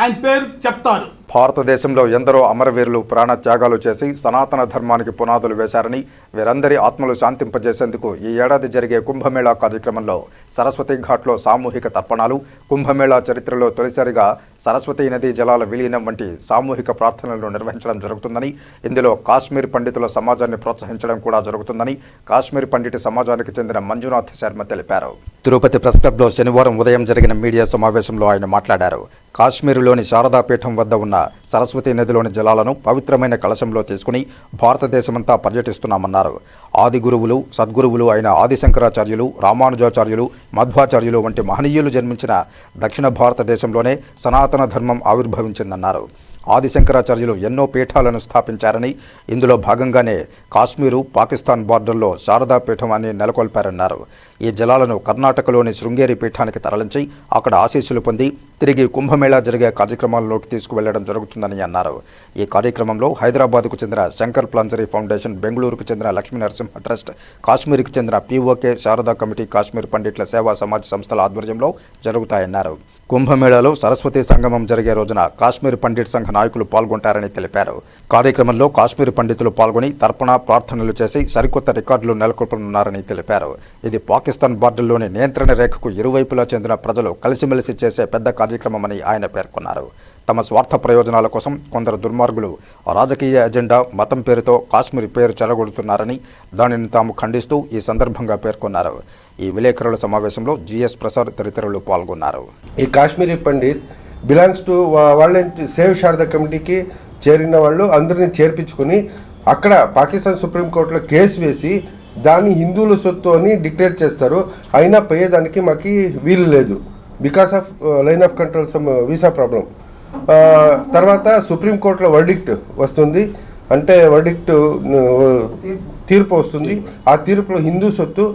ఆయన పేరు చెప్తారు. భారతదేశంలో ఎందరో అమరవీరులు ప్రాణ త్యాగాలు చేసి సనాతన ధర్మానికి పునాదులు వేశారని, వీరందరి ఆత్మలు శాంతింపజేసేందుకు ఈ ఏడాది జరిగే కుంభమేళా కార్యక్రమంలో సరస్వతి ఘాట్లో సామూహిక తర్పణాలు, కుంభమేళా చరిత్రలో తొలిసారిగా సరస్వతీ నదీ జలాల విలీనం వంటి సామూహిక ప్రార్థనలు నిర్వహించడం జరుగుతుందని, ఇందులో కాశ్మీర్ పండితుల సమాజాన్ని ప్రోత్సహించడం కూడా జరుగుతుందని కాశ్మీర్ పండిత సమాజానికి చెందిన మంజునాథ్ శర్మ తెలిపారు. తిరుపతి ప్రెస్ క్లబ్లో శనివారం ఉదయం జరిగిన మీడియా సమావేశంలో ఆయన మాట్లాడారు. కాశ్మీరులోని శారదాపీఠం వద్ద ఉన్న సరస్వతీ నదిలోని జలాలను పవిత్రమైన కలశంలో తీసుకుని భారతదేశమంతా పర్యటిస్తున్నామన్నారు. ఆది గురువులు, సద్గురువులు అయిన ఆదిశంకరాచార్యులు, రామానుజాచార్యులు, మధ్వాచార్యులు వంటి మహనీయులు జన్మించిన దక్షిణ భారతదేశంలోనే సనాతన ధర్మం ఆవిర్భవించిందన్నారు. ఆదిశంకరాచార్యులు ఎన్నో పీఠాలను స్థాపించారని, ఇందులో భాగంగానే కాశ్మీరు పాకిస్తాన్ బార్డర్లో శారదా పీఠాన్ని నెలకొల్పారన్నారు. ఈ జలాలను కర్ణాటకలోని శృంగేరి పీఠానికి తరలించి అక్కడ ఆశీస్సులు పొంది తిరిగి కుంభమేళా జరిగే కార్యక్రమాల్లోకి తీసుకువెళ్లడం జరుగుతుందని అన్నారు. ఈ కార్యక్రమంలో హైదరాబాద్కు చెందిన శంకర్ ప్లాంజరీ ఫౌండేషన్, బెంగళూరుకు చెందిన లక్ష్మీ నరసింహ ట్రస్ట్, కాశ్మీర్కి చెందిన POK శారదా కమిటీ, కాశ్మీర్ పండిట్ల సేవా సమాజ్ సంస్థల ఆధ్వర్యంలో జరుగుతాయన్నారు. కుంభమేళాలో సరస్వతీ సంగమం జరిగే రోజున కాశ్మీర్ పండిట్ సంఘ నాయకులు పాల్గొంటారని తెలిపారు. కార్యక్రమంలో కాశ్మీర్ పండితులు పాల్గొని తర్పణ ప్రార్థనలు చేసి సరికొత్త రికార్డులు నెలకొల్పనున్నారని తెలిపారు. ఇది పాకిస్తాన్ బార్డర్లోని నియంత్రణ రేఖకు ఇరువైపులా చెందిన ప్రజలు కలిసిమెలిసి చేసే పెద్ద కార్యక్రమమని ఆయన పేర్కొన్నారు. తమ స్వార్థ ప్రయోజనాల కోసం కొందరు దుర్మార్గులు రాజకీయ ఎజెండా, మతం పేరుతో కాశ్మీర్ పేరు చెరగొడుతున్నారని దానిని తాము ఖండిస్తూ ఈ సందర్భంగా పేర్కొన్నారు. ఈ విలేకరుల సమావేశంలో GS ప్రసాద్ తదితరులు పాల్గొన్నారు. ఈ కాశ్మీరీ పండిత్ బిలాంగ్స్ టు వాళ్ళ సేవ్ శారదా కమిటీకి చేరిన వాళ్ళు అందరినీ చేర్పించుకొని అక్కడ పాకిస్తాన్ సుప్రీంకోర్టులో కేసు వేసి దాన్ని హిందువుల సొత్తు అని డిక్లేర్ చేస్తారు. అయినా పోయేదానికి మాకు వీలు లేదు, because of line of control some visa problem. తర్వాత సుప్రీంకోర్టులో వర్డిక్ట్ వస్తుంది, అంటే వర్డిక్ట్ తీర్పు వస్తుంది. ఆ తీర్పులో హిందూ సొత్తు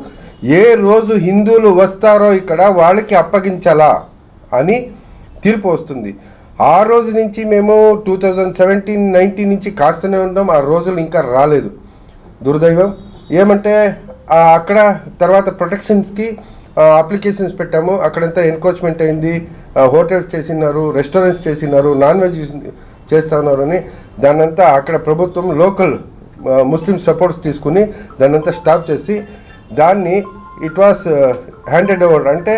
ఏ రోజు హిందువులు వస్తారో ఇక్కడ వాళ్ళకి అప్పగించాలా అని తీర్పు వస్తుంది. ఆ రోజు నుంచి మేము 2017-19 నుంచి కాస్తూనే ఉంటాం. ఆ రోజులు ఇంకా రాలేదు. దుర్దైవం ఏమంటే అక్కడ తర్వాత ప్రొటెక్షన్స్కి అప్లికేషన్స్ పెట్టాము. అక్కడంతా ఎన్క్రోచ్మెంట్ అయింది, హోటల్స్ చేసినారు, రెస్టారెంట్స్ చేసినారు, నాన్ వెజ్ చేస్తూ ఉన్నారని దాన్నంతా అక్కడ ప్రభుత్వం లోకల్ ముస్లిం సపోర్ట్స్ తీసుకుని దాన్నంతా స్టాప్ చేసి దాన్ని ఇట్ వాస్ హ్యాండెడ్ ఓవర్, అంటే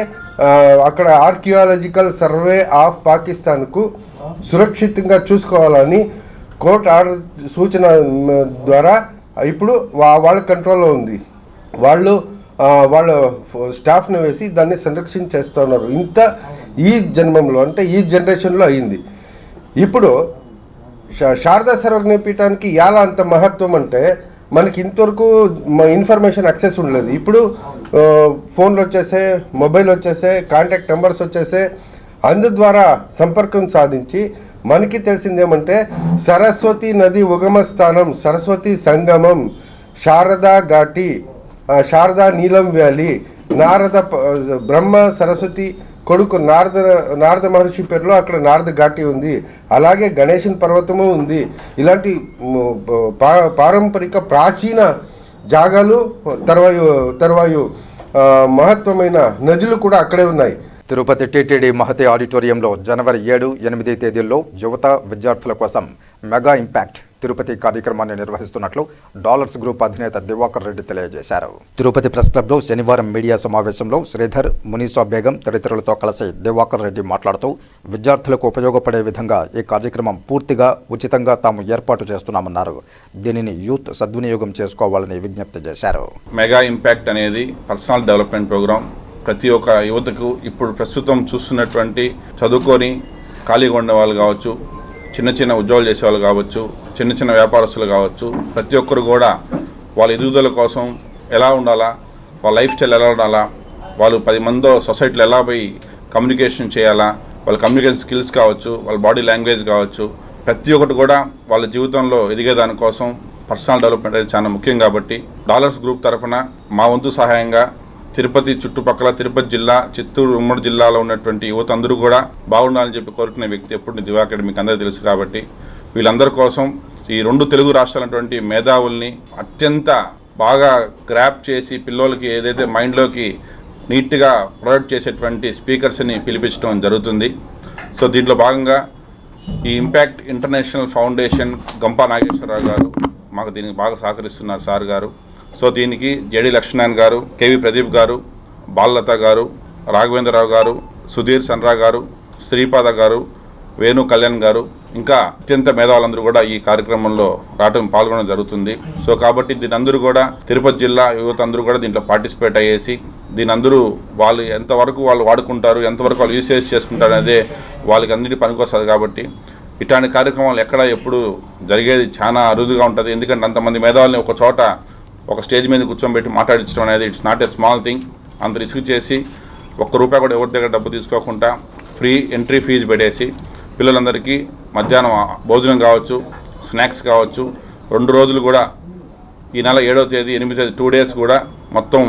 అక్కడ ఆర్కియాలజికల్ సర్వే ఆఫ్ పాకిస్తాన్కు సురక్షితంగా చూసుకోవాలని కోర్టు ఆర్డర్ సూచన ద్వారా ఇప్పుడు వాళ్ళ కంట్రోల్లో ఉంది. వాళ్ళ స్టాఫ్ని వేసి దాన్ని సంరక్షణ చేస్తున్నారు. ఇంత ఈ జన్మంలో, అంటే ఈ జనరేషన్లో అయింది. ఇప్పుడు శారదా సర్వజ్ఞ పీఠానికి ఎలా అంత మహత్వం అంటే మనకి ఇంతవరకు ఇన్ఫర్మేషన్ యాక్సెస్ ఉండలేదు. ఇప్పుడు ఫోన్లు వచ్చేసాయి, మొబైల్ వచ్చేసాయి, కాంటాక్ట్ నెంబర్స్ వచ్చేసాయి. అందు ద్వారా సంపర్కం సాధించి మనకి తెలిసిందేమంటే సరస్వతి నది ఉగమ స్థానం, సరస్వతి సంగమం, శారదా ఘాటి, శారదా నీలం వ్యాలీ, నారద బ్రహ్మ సరస్వతి కొడుకు నారద మహర్షి పేరులో అక్కడ నారద ఘాటి ఉంది. అలాగే గణేశన్ పర్వతము ఉంది. ఇలాంటి పారంపరిక ప్రాచీన జాగాలు, తర్వాయు మహత్వమైన నదులు కూడా అక్కడే ఉన్నాయి. తిరుపతి TTD మహతి ఆడిటోరియంలో జనవరి 7, 8 తేదీల్లో యువత, విద్యార్థుల కోసం మెగా ఇంపాక్ట్ తిరుపతి కార్యక్రమాన్ని నిర్వహిస్తున్నట్లు డాలర్స్ గ్రూప్ అధినేత దివాకర్ రెడ్డి తెలియజేశారు. తిరుపతి ప్రెస్ క్లబ్లో శనివారం మీడియా సమావేశంలో శ్రీధర్, మునీసా బేగం తదితరులతో కలిసి దివాకర్ రెడ్డి మాట్లాడుతూ విద్యార్థులకు ఉపయోగపడే విధంగా ఈ కార్యక్రమం పూర్తిగా ఉచితంగా తాము ఏర్పాటు చేస్తున్నామన్నారు. దీనిని యూత్ సద్వినియోగం చేసుకోవాలని విజ్ఞప్తి చేశారు. మెగా ఇంపాక్ట్ అనేది పర్సనల్ డెవలప్మెంట్ ప్రోగ్రాం. ప్రతి ఒక్క యువతకు ఇప్పుడు ప్రస్తుతం చూస్తున్నటువంటి చదువుకొని ఖాళీగా ఉండే వాళ్ళు కావచ్చు, చిన్న చిన్న ఉద్యోగాలు చేసేవాళ్ళు కావచ్చు, చిన్న చిన్న వ్యాపారస్తులు కావచ్చు, ప్రతి ఒక్కరు కూడా వాళ్ళ ఎదుగుదల కోసం ఎలా ఉండాలా, వాళ్ళ లైఫ్ స్టైల్ ఎలా ఉండాలా, వాళ్ళు 10 మందితో సొసైటీలో ఎలా పోయి కమ్యూనికేషన్ చేయాలా, వాళ్ళ కమ్యూనికేషన్ స్కిల్స్ కావచ్చు, వాళ్ళ బాడీ లాంగ్వేజ్ కావచ్చు, ప్రతి ఒక్కటి కూడా వాళ్ళ జీవితంలో ఎదిగేదానికోసం పర్సనల్ డెవలప్మెంట్ అనేది చాలా ముఖ్యం కాబట్టి డాలర్స్ గ్రూప్ తరఫున మా వంతు సహాయంగా తిరుపతి చుట్టుపక్కల తిరుపతి జిల్లా, చిత్తూరు ఉమ్మడి జిల్లాలో ఉన్నటువంటి యువత అందరూ కూడా బాగుండాలని చెప్పి కోరుకునే వ్యక్తి ఎప్పుడు దివాకర్ మీకు అందరూ తెలుసు కాబట్టి వీళ్ళందరి కోసం ఈ 2 తెలుగు రాష్ట్రాలటువంటి మేధావుల్ని అత్యంత బాగా గ్రాప్ చేసి పిల్లలకి ఏదైతే మైండ్లోకి నీట్గా ప్రొడక్ట్ చేసేటువంటి స్పీకర్స్ని పిలిపించడం జరుగుతుంది. సో దీంట్లో భాగంగా ఈ impact international foundation Gampa Nageswara Rao గారు మాకు దీనికి బాగా సహకరిస్తున్నారు సార్ గారు. సో దీనికి జేడి లక్ష్మణ్ గారు, కేవి ప్రదీప్ గారు, బాలలత గారు, రాఘవేంద్రరావు గారు, సుధీర్ సన్రా గారు, శ్రీపాద గారు, వేణు కళ్యాణ్ గారు, ఇంకా అత్యంత మేధావులందరూ కూడా ఈ కార్యక్రమంలో పాల్గొనడం జరుగుతుంది. సో కాబట్టి దీని అందరూ కూడా తిరుపతి జిల్లా యువత అందరూ కూడా దీంట్లో పార్టిసిపేట్ అయ్యేసి దీని అందరూ వాళ్ళు ఎంతవరకు వాళ్ళు వాడుకుంటారు, ఎంతవరకు వాళ్ళు యూసేజ్ చేసుకుంటారు అనేదే వాళ్ళకి అన్నిటి పనికొస్తుంది. కాబట్టి ఇట్లాంటి కార్యక్రమాలు ఎక్కడ ఎప్పుడు జరిగేది చాలా అరుదుగా ఉంటుంది. ఎందుకంటే అంతమంది మేధావుల్ని ఒక చోట ఒక స్టేజ్ మీద కూర్చోబెట్టి మాట్లాడించడం అనేది it's not a small thing. అంత రిస్క్ చేసి ₹1 కూడా ఎవరి దగ్గర డబ్బు తీసుకోకుండా ఫ్రీ ఎంట్రీ ఫీజు పెట్టేసి పిల్లలందరికీ మధ్యాహ్నం భోజనం కావచ్చు, స్నాక్స్ కావచ్చు, 2 రోజులు కూడా ఈ నెల 7వ తేదీ 8వ తేదీ 2 days కూడా మొత్తం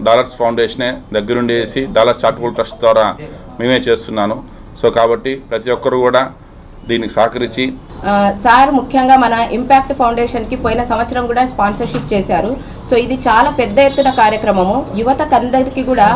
డాలర్స్ ఫౌండేషనే దగ్గరుండి వేసి డాలర్స్ చారిటబుల్ ట్రస్ట్ ద్వారా మేమే చేస్తున్నాను. సో కాబట్టి ప్రతి ఒక్కరు కూడా దీనికి సహకరించి సార్ ముఖ్యంగా మన ఇంపాక్ట్ ఫౌండేషన్కి పోయిన సంవత్సరం కూడా స్పాన్సర్షిప్ చేశారు. సో ఇది చాలా పెద్ద ఎత్తున కార్యక్రమము, యువతకందరికీ కూడా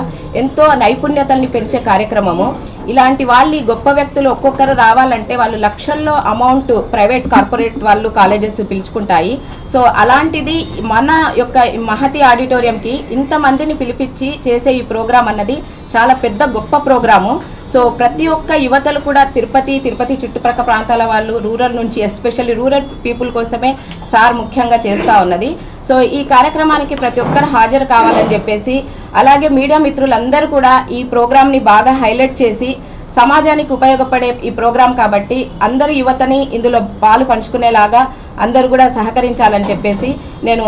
ఎంతో నైపుణ్యతల్ని పెంచే కార్యక్రమము. ఇలాంటి వాళ్ళు గొప్ప వ్యక్తులు ఒక్కొక్కరు రావాలంటే వాళ్ళు లక్షల్లో అమౌంట్ ప్రైవేట్ కార్పొరేట్ వాళ్ళు కాలేజెస్ పిలుచుకుంటాయి. సో అలాంటిది మన యొక్క మహతి ఆడిటోరియంకి ఇంతమందిని పిలిపించి చేసే ఈ ప్రోగ్రాం అన్నది చాలా పెద్ద గొప్ప ప్రోగ్రాము. సో ప్రతి ఒక్క యువతలు కూడా తిరుపతి చుట్టుపక్కల ప్రాంతాల వాళ్ళు రూరల్ నుంచి ఎస్పెషల్లీ రూరల్ పీపుల్ కోసమే సార్ ముఖ్యంగా చేస్తూ ఉన్నది. సో ఈ కార్యక్రమానికి ప్రతి ఒక్కరు హాజరు కావాలని చెప్పేసి, అలాగే మీడియా మిత్రులందరూ కూడా ఈ ప్రోగ్రామ్ని బాగా హైలైట్ చేసి సమాజానికి ఉపయోగపడే ఈ ప్రోగ్రాం కాబట్టి అందరు యువతని ఇందులో పాలు పంచుకునేలాగా అందరూ కూడా సహకరించాలని చెప్పేసి నేను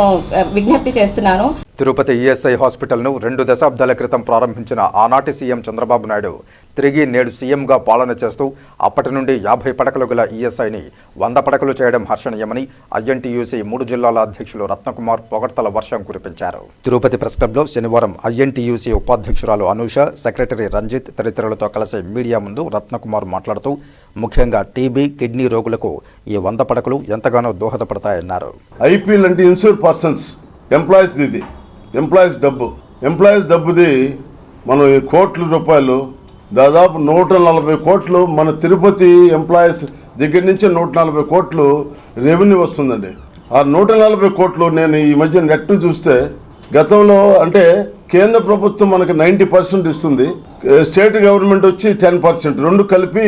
విజ్ఞప్తి చేస్తున్నాను. తిరుపతి ఈఎస్ఐ హాస్పిటల్ను 2 దశాబ్దాల క్రితం ప్రారంభించిన ఆనాటి సీఎం చంద్రబాబు నాయుడు తిరిగి నేడు సీఎంగా పాలన చేస్తూ అప్పటి నుండి 50 పడకలు గల ఈఎస్ఐని 100 పడకలు చేయడం హర్షణీయమని ఐఎన్టీయూసీ 3 జిల్లాల అధ్యక్షులు రత్నకుమార్ పొగడ్తల వర్షం కురిపించారు. తిరుపతి ప్రెస్ క్లబ్లో శనివారం ఐఎన్టీయూసీ ఉపాధ్యక్షురాలు అనూష, సెక్రటరీ రంజిత్ తదితరులతో కలిసి మీడియా ముందు రత్నకుమార్ మాట్లాడుతూ ముఖ్యంగా టీబీ, కిడ్నీ రోగులకు ఈ 100 పడకలు ఎంతగానో దోహదపడతాయన్నారు. ఐపీఎల్ అంటే ఇన్సూర్ పర్సన్స్ ఎంప్లాయీస్ డబ్బుది మనం కోట్ల రూపాయలు, దాదాపు 140 కోట్లు మన తిరుపతి ఎంప్లాయీస్ దగ్గర నుంచి 140 కోట్లు రెవెన్యూ వస్తుందండి. ఆ 140 కోట్లు నేను ఈ మధ్య నెట్ చూస్తే గతంలో అంటే కేంద్ర ప్రభుత్వం మనకి 90% ఇస్తుంది, స్టేట్ గవర్నమెంట్ వచ్చి 10%, 2 కలిపి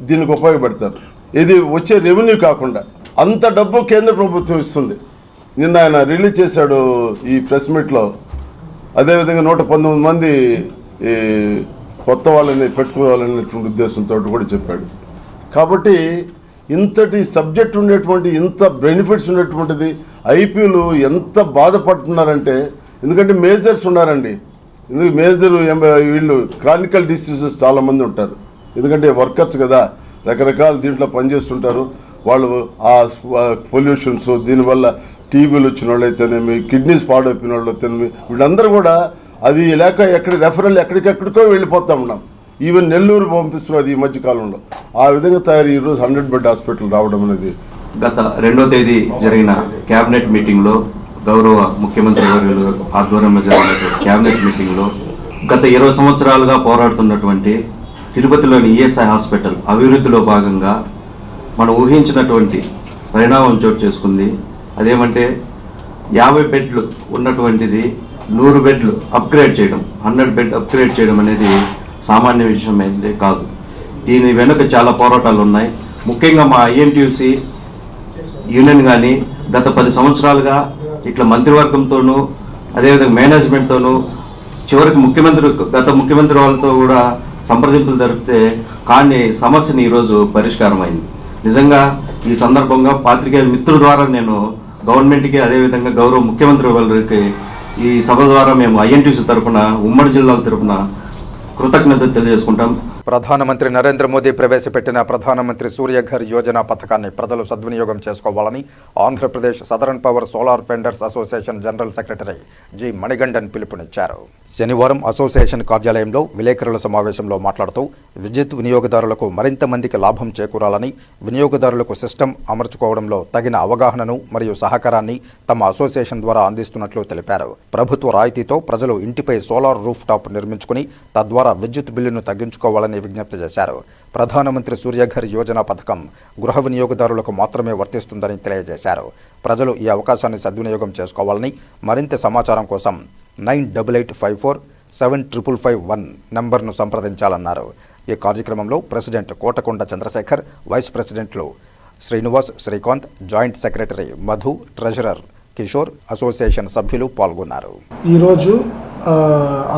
దీనికి ఉపయోగపెడతారు. ఇది వచ్చే రెవెన్యూ కాకుండా అంత డబ్బు కేంద్ర ప్రభుత్వం ఇస్తుంది. నిన్న ఆయన రిలీజ్ చేశాడు ఈ ప్రెస్ మీట్లో. అదేవిధంగా 119 మంది ఈ కొత్త వాళ్ళని పెట్టుకోవాలనేటువంటి ఉద్దేశంతో కూడా చెప్పాడు. కాబట్టి ఇంతటి సబ్జెక్ట్ ఉండేటువంటి, ఇంత బెనిఫిట్స్ ఉండేటువంటిది ఐపీఎల్ ఎంత బాధపడుతున్నారంటే, ఎందుకంటే మేజర్స్ ఉన్నారండి. మేజర్ వీళ్ళు క్రానికల్ డిసీజెస్ చాలామంది ఉంటారు. ఎందుకంటే వర్కర్స్ కదా, రకరకాల దీంట్లో పనిచేస్తుంటారు. వాళ్ళు ఆ పొల్యూషన్స్, దీనివల్ల టీబీలు వచ్చిన వాళ్ళు అయితేనేమి, కిడ్నీస్ పాడైపోయిన వాళ్ళు అయితేనేమి, వీళ్ళందరూ కూడా అది లేక రెఫరల్ ఎక్కడికెక్కడికో వెళ్ళిపోతా ఉన్నాం. ఈవెన్ నెల్లూరు పంపిస్తున్నారు ఈ మధ్యకాలంలో. ఆ విధంగా తయారు ఈరోజు 100 బెడ్ హాస్పిటల్ రావడం అనేది. గత 2వ తేదీ జరిగిన క్యాబినెట్ మీటింగ్లో, గౌరవ ముఖ్యమంత్రి వర్యులు ఆధ్వర్యంలో జరిగిన క్యాబినెట్ మీటింగ్లో గత 20 సంవత్సరాలుగా పోరాడుతున్నటువంటి తిరుపతిలోని ఈఎస్ఐ హాస్పిటల్ అభివృద్ధిలో భాగంగా మనం ఊహించినటువంటి పరిణామం చోటు చేసుకుంది. అదేమంటే 50 బెడ్లు ఉన్నటువంటిది 100 బెడ్లు అప్గ్రేడ్ చేయడం, 100 బెడ్ అప్గ్రేడ్ చేయడం అనేది సామాన్య విషయం అయితే కాదు. దీని వెనుక చాలా పోరాటాలు ఉన్నాయి. ముఖ్యంగా మా ఐఎన్టీయూసీ యూనియన్ కానీ గత 10 సంవత్సరాలుగా ఇట్లా మంత్రివర్గంతోనూ అదేవిధంగా మేనేజ్మెంట్తోనూ చివరికి గత ముఖ్యమంత్రి వాళ్ళతో కూడా సంప్రదింపులు జరిపితే కానీ సమస్యని ఈరోజు పరిష్కారమైంది. నిజంగా ఈ సందర్భంగా పాత్రికేయుల మిత్రుల ద్వారా నేను గవర్నమెంట్కి అదేవిధంగా గౌరవ ముఖ్యమంత్రి వాళ్ళకి ఈ సభ ద్వారా మేము ఐఎన్టీసీ తరఫున, ఉమ్మడి జిల్లాల తరఫున కృతజ్ఞతలు తెలియజేసుకుంటాం. ప్రధానమంత్రి నరేంద్ర మోదీ ప్రవేశపెట్టిన ప్రధానమంత్రి సూర్యఘర్ యోజన పథకాన్ని ప్రజలు సద్వినియోగం చేసుకోవాలని Andhra Pradesh southern power solar vendors association general secretary G Manigandan పిలుపునిచ్చారు. శనివారం అసోసియేషన్ కార్యాలయంలో విలేకరుల సమావేశంలో మాట్లాడుతూ విద్యుత్ వినియోగదారులకు మరింత మందికి లాభం చేకూరాలని, వినియోగదారులకు సిస్టమ్ అమర్చుకోవడంలో తగిన అవగాహనను మరియు సహకారాన్ని తమ అసోసియేషన్ ద్వారా అందిస్తున్నట్లు తెలిపారు. ప్రభుత్వ రాయితీతో ప్రజలు ఇంటిపై సోలార్ రూఫ్ టాప్ నిర్మించుకుని తద్వారా విద్యుత్ బిల్లును తగ్గించుకోవాలని విజ్ఞప్తి చేశారు. ప్రధానమంత్రి సూర్యఘర్ యోజన పథకం గృహ వినియోగదారులకు మాత్రమే వర్తిస్తుందని తెలియజేశారు. ప్రజలు ఈ అవకాశాన్ని సద్వినియోగం చేసుకోవాలని, మరింత సమాచారం కోసం 9854475551 నంబర్ను సంప్రదించాలన్నారు. ఈ కార్యక్రమంలో ప్రెసిడెంట్ కోటకొండ చంద్రశేఖర్, వైస్ ప్రెసిడెంట్లు Srinivas, Srikanth, joint secretary Madhu, treasurer Kishore, association సభ్యులు పాల్గొన్నారు. ఈరోజు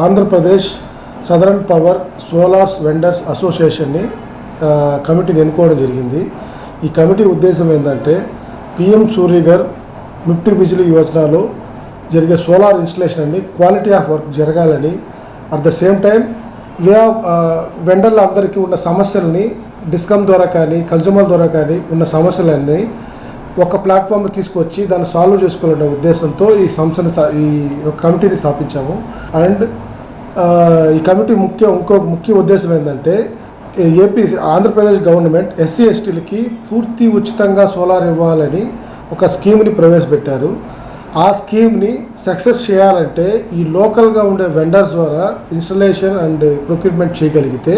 Andhra Pradesh southern power solars vendors అసోసియేషన్ని కమిటీని ఎన్నుకోవడం జరిగింది. ఈ కమిటీ ఉద్దేశం ఏంటంటే పిఎం సూర్యఘర్ ముఫ్ట్ బిజిలీ యోజనలో జరిగే సోలార్ ఇన్స్టలేషన్ అన్ని క్వాలిటీ ఆఫ్ వర్క్ జరగాలని, అట్ ద సేమ్ టైం వెండర్ల అందరికీ ఉన్న సమస్యల్ని డిస్కమ్ ద్వారా కానీ కన్జ్యూమర్ ద్వారా కానీ ఉన్న సమస్యలన్నీ ఒక ప్లాట్ఫామ్లో తీసుకొచ్చి దాన్ని సాల్వ్ చేసుకోవాలనే ఉద్దేశంతో ఈ సంస్థను ఈ కమిటీని స్థాపించాము. అండ్ ఈ కమిటీ ఇంకో ముఖ్య ఉద్దేశం ఏంటంటే ఆంధ్రప్రదేశ్ గవర్నమెంట్ ఎస్సీ ఎస్టీలకి పూర్తి ఉచితంగా సోలార్ ఇవ్వాలని ఒక స్కీమ్ని ప్రవేశపెట్టారు. ఆ స్కీమ్ని సక్సెస్ చేయాలంటే ఈ లోకల్గా ఉండే వెండర్స్ ద్వారా ఇన్స్టలేషన్ అండ్ ప్రొక్యూర్మెంట్ చేయగలిగితే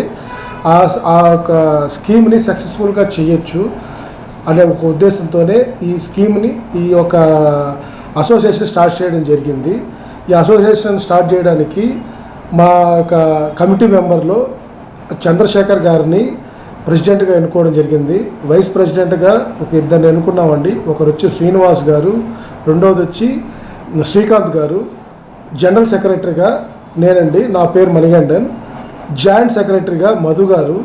ఆ ఒక స్కీమ్ని సక్సెస్ఫుల్గా చేయొచ్చు అనే ఒక ఉద్దేశంతోనే ఈ స్కీమ్ని ఈ యొక్క అసోసియేషన్ స్టార్ట్ చేయడం జరిగింది. ఈ అసోసియేషన్ స్టార్ట్ చేయడానికి మా యొక్క కమిటీ మెంబర్లో చంద్రశేఖర్ గారిని ప్రెసిడెంట్గా ఎన్నుకోవడం జరిగింది. వైస్ ప్రెసిడెంట్గా ఒక ఇద్దరిని ఎన్నుకున్నామండి. ఒకరు వచ్చి శ్రీనివాస్ గారు, రెండోది వచ్చి శ్రీకాంత్ గారు, జనరల్ సెక్రటరీగా నేనండి, నా పేరు మణిగండన్, జాయింట్ సెక్రటరీగా మధు గారు